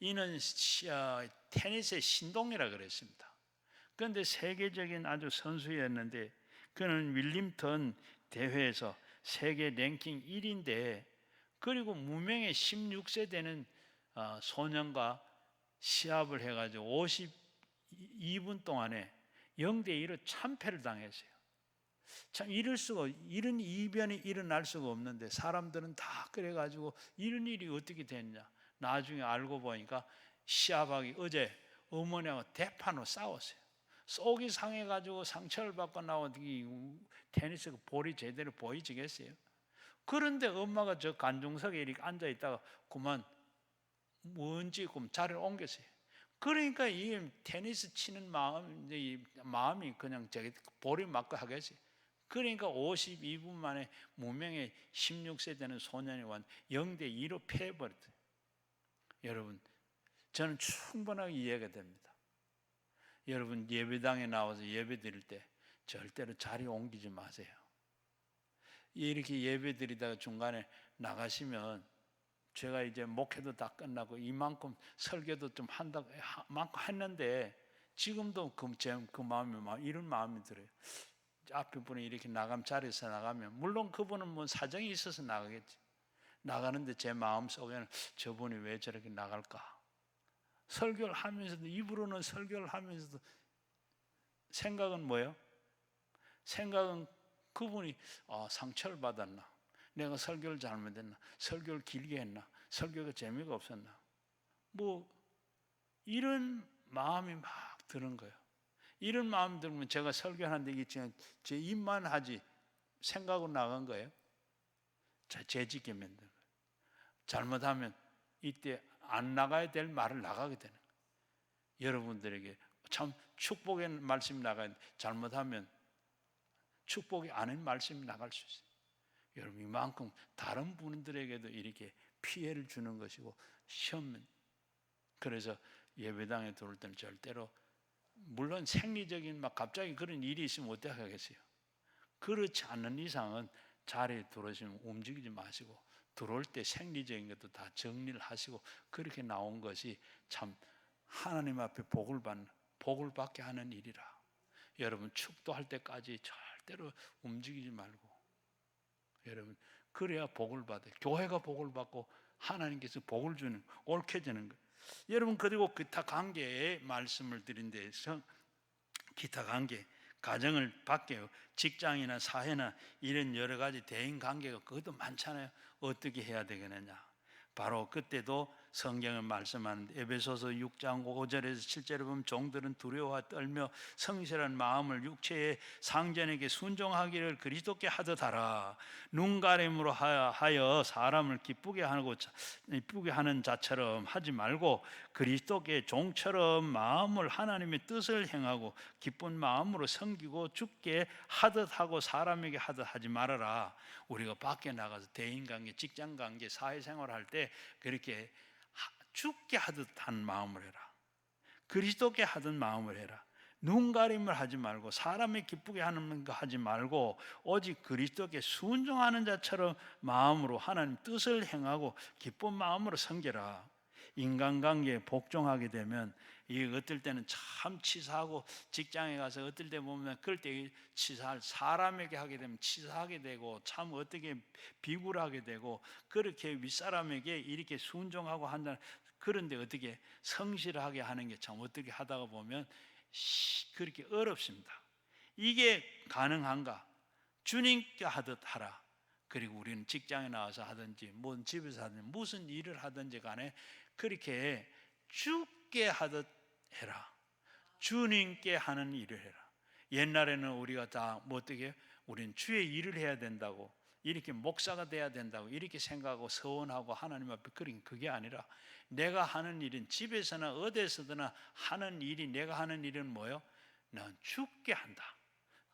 이는 테니스의 신동이라 그랬습니다. 그런데 세계적인 아주 선수였는데, 그는 윌림턴 대회에서 세계 랭킹 1인데, 그리고 무명의 16세 되는 소년과 시합을 해가지고 52분 동안에 0대2로 참패를 당했어요. 참 이런 이변이 일어날 수가 없는데, 사람들은 다 그래가지고 이런 일이 어떻게 됐냐, 나중에 알고 보니까 시합하기 어제 어머니하고 대판으로 싸웠어요. 속이 상해가지고 상처를 받고 나온 테니스 볼이 제대로 보이지겠어요? 그런데 엄마가 저 관중석에 이렇게 앉아 있다가 그만 뭔지 자리를 옮겼어요. 그러니까 이 테니스 치는 마음이 그냥 저기 볼이 맞고 하겠어요. 그러니까 52분 만에 무명의 16세 되는 소년이 0대2로 패해버렸어요. 여러분, 저는 충분하게 이해가 됩니다. 여러분, 예배당에 나와서 예배 드릴 때 절대로 자리 옮기지 마세요. 이렇게 예배 드리다가 중간에 나가시면, 제가 이제 목회도 다 끝나고 이만큼 설교도 좀 한다고 만큼 했는데, 지금도 그 마음이 이런 마음이 들어요. 앞에 분이 이렇게 자리에서 나가면, 물론 그분은 뭐 사정이 있어서 나가겠지. 나가는데 제 마음 속에는 저분이 왜 저렇게 나갈까? 설교를 하면서도, 입으로는 설교를 하면서도 생각은 뭐예요? 생각은 그분이 상처를 받았나? 내가 설교를 잘못했나? 설교를 길게 했나? 설교가 재미가 없었나? 뭐 이런 마음이 막 드는 거예요. 이런 마음 들면 제가 설교하는데 이게 제 입만 하지 생각으로 나간 거예요. 재짓게 만든 거예요. 잘못하면 이때 안 나가야 될 말을 나가게 되는 거예요. 여러분들에게 참 축복의 말씀이 나가는데, 잘못하면 축복이 아닌 말씀이 나갈 수 있어요. 여러분, 이만큼 다른 분들에게도 이렇게 피해를 주는 것이고, 시험. 그래서 예배당에 들어올 때는 절대로, 물론 생리적인 갑자기 그런 일이 있으면 어떻게 하겠어요? 그렇지 않는 이상은 자리에 들어오시면 움직이지 마시고, 들어올 때 생리적인 것도 다 정리를 하시고, 그렇게 나온 것이 참 하나님 앞에 복을 받게 하는 일이라. 여러분, 축도할 때까지 절대로 움직이지 말고, 여러분, 그래야 복을 받아요. 교회가 복을 받고 하나님께서 복을 주는, 옳게지는 거예요. 여러분, 그리고 기타 관계의 말씀을 드린 데에서, 기타 관계, 가정을 밖에 직장이나 사회나 이런 여러 가지 대인 관계가 그것도 많잖아요. 어떻게 해야 되겠느냐? 바로 그때도 성경은 말씀하는데, 에베소서 6장 5절에서 7절에 보면, 종들은 두려워와 떨며 성실한 마음을 육체의 상전에게 순종하기를 그리스도께 하듯 하라. 눈가림으로 하여 사람을 기쁘게 하는 자처럼 하지 말고, 그리스도께 종처럼 마음을 하나님의 뜻을 행하고 기쁜 마음으로 섬기고 죽게 하듯 하고 사람에게 하듯 하지 말아라. 우리가 밖에 나가서 대인관계, 직장관계, 사회생활 할 때 그렇게 죽게 하듯 한 마음을 해라. 그리스도께 하듯 마음을 해라. 눈가림을 하지 말고, 사람을 기쁘게 하는 거 하지 말고, 오직 그리스도께 순종하는 자처럼 마음으로 하나님 뜻을 행하고 기쁜 마음으로 섬겨라. 인간관계에 복종하게 되면, 이 어떨 때는 참 치사하고, 직장에 가서 어떨 때 보면 그럴 때 치사할, 사람에게 하게 되면 치사하게 되고, 참 어떻게 비굴하게 되고, 그렇게 윗사람에게 이렇게 순종하고 한다. 그런데 어떻게 성실하게 하는 게 참 어떻게 하다가 보면 그렇게 어렵습니다. 이게 가능한가? 주님께 하듯 하라. 그리고 우리는 직장에 나와서 하든지 뭔 집에서 하든지 무슨 일을 하든지 간에 그렇게 주께 하듯 해라. 주님께 하는 일을 해라. 옛날에는 우리가 다 어떻게, 우리는 주의 일을 해야 된다고, 이렇게 목사가 돼야 된다고 이렇게 생각하고 서원하고 하나님 앞에, 그게 아니라, 내가 하는 일은 집에서나 어디서나 하는 일이, 내가 하는 일은 뭐요? 난 주께 한다.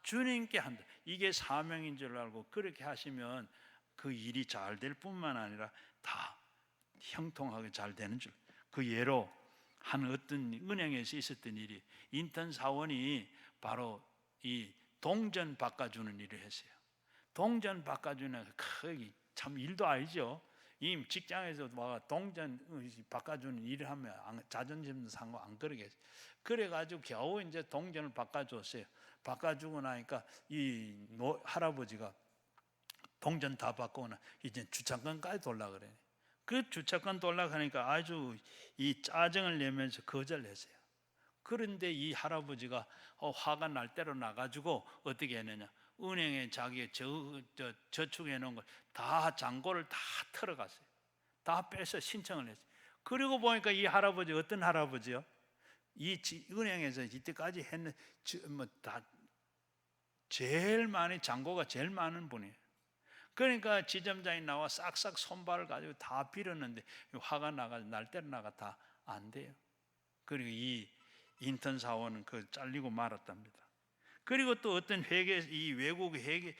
주님께 한다. 이게 사명인 줄 알고 그렇게 하시면 그 일이 잘 될 뿐만 아니라 다 형통하게 잘 되는 줄. 그 예로 한 어떤 은행에서 있었던 일이, 인턴 사원이 바로 이 동전 바꿔주는 일을 했어요. 동전 바꿔주는 참 일도 아니죠. 이 직장에서 동전 바꿔주는 일을 하면 자존심도 상고 안 그러겠어요. 그래가지고 겨우 이제 동전을 바꿔줬어요. 바꿔주고 나니까 이 할아버지가 동전 다 바꾸고 이제 주차권까지 돌라 그래. 그 주차권 돌라가니까 아주 이 짜증을 내면서 거절했어요. 그런데 이 할아버지가 화가 날 대로 나가지고 어떻게 했느냐? 은행에 자기 저축해 놓은 걸 다 잔고를 다 털어갔어요. 다 빼서 신청을 했어요. 그리고 보니까 이 할아버지 어떤 할아버지요? 이 은행에서 이때까지 했는 다 제일 많이 잔고가 제일 많은 분이에요. 그러니까 지점장이 나와 싹싹 손발을 가지고 다 빌었는데 화가 나가지고 날 대로 나가 다 안 돼요. 그리고 이 인턴 사원은 그 잘리고 말았답니다. 그리고 또 어떤 외국 회계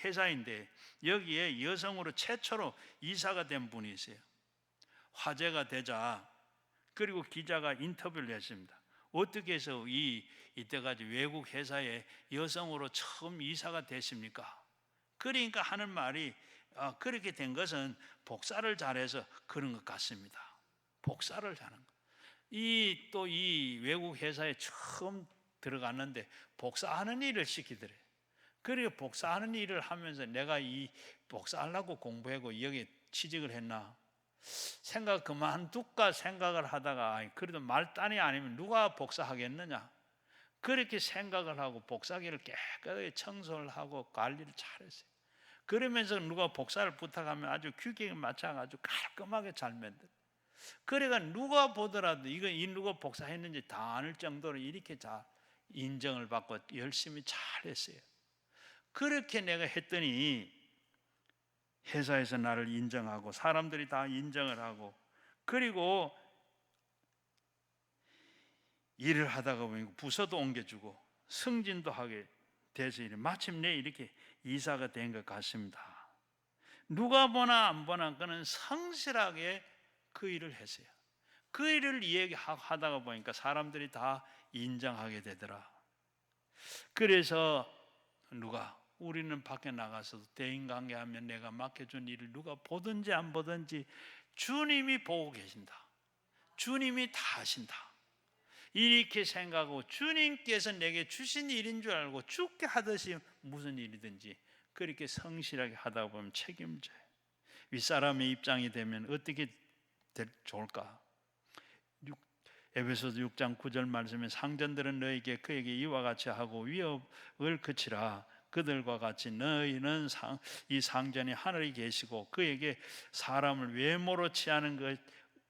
회사인데 여기에 여성으로 최초로 이사가 된 분이 있어요. 화제가 되자 그리고 기자가 인터뷰를 했습니다. 어떻게 해서 이때까지 외국 회사에 여성으로 처음 이사가 됐습니까? 그러니까 하는 말이 그렇게 된 것은 복사를 잘해서 그런 것 같습니다. 복사를 잘한 것. 이 외국 회사에 처음 들어갔는데 복사하는 일을 시키더래요. 그리고 복사하는 일을 하면서 내가 이 복사하려고 공부하고 여기 취직을 했나? 생각 그만둘까 생각을 하다가 그래도 말단이 아니면 누가 복사하겠느냐? 그렇게 생각을 하고 복사기를 깨끗하게 청소를 하고 관리를 잘했어요. 그러면서 누가 복사를 부탁하면 아주 규격에 맞춰가지고 깔끔하게 잘 만들어요. 그러니까 누가 보더라도 이 누가 복사했는지 다 아는 정도로 이렇게 잘 인정을 받고 열심히 잘했어요. 그렇게 내가 했더니 회사에서 나를 인정하고 사람들이 다 인정을 하고 그리고 일을 하다가 보니까 부서도 옮겨주고 승진도 하게 돼서 마침내 이렇게 이사가 된 것 같습니다. 누가 보나 안 보나 그는 성실하게 그 일을 했어요. 그 일을 이야기하다가 보니까 사람들이 다 인정하게 되더라. 그래서 우리는 밖에 나가서도 대인관계하면 내가 맡겨준 일을 누가 보든지 안 보든지 주님이 보고 계신다. 주님이 다 하신다. 이렇게 생각하고 주님께서 내게 주신 일인 줄 알고 죽게 하듯이 무슨 일이든지 그렇게 성실하게 하다 보면 책임져요. 윗사람의 입장이 되면 어떻게 좋을까? 에베소서 6장 9절 말씀에 상전들은 너에게 그에게 이와 같이 하고 위협을 그치라. 그들과 같이 너희는 이 상전이 하늘에 계시고 그에게 사람을 외모로 취하는 것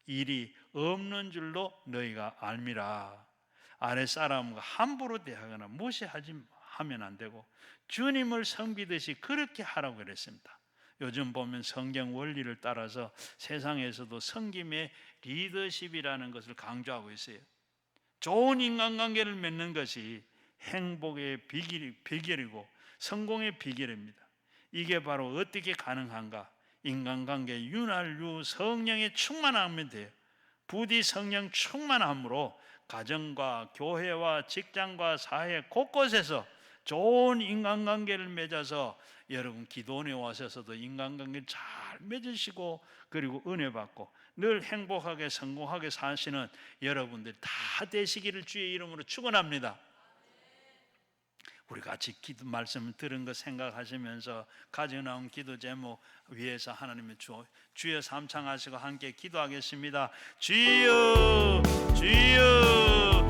일이 없는 줄로 너희가 알미라. 아랫사람과 함부로 대하거나 무시하면 안 되고 주님을 섬기듯이 그렇게 하라고 그랬습니다. 요즘 보면 성경 원리를 따라서 세상에서도 섬김의 리더십이라는 것을 강조하고 있어요. 좋은 인간관계를 맺는 것이 행복의 비결이고 성공의 비결입니다. 이게 바로 어떻게 가능한가? 인간관계 윤활유 성령에 충만하면 돼요. 부디 성령 충만함으로 가정과 교회와 직장과 사회 곳곳에서 좋은 인간관계를 맺어서 여러분 기도원에 와셔서도 인간관계를 잘 맺으시고 그리고 은혜 받고 늘 행복하게 성공하게 사시는 여러분들 다 되시기를 주의 이름으로 축원합니다. 우리 같이 기도 말씀을 들은 거 생각하시면서 가져 나온 기도 제목 위에서 하나님의 주여 삼창하시고 함께 기도하겠습니다. 주여 주여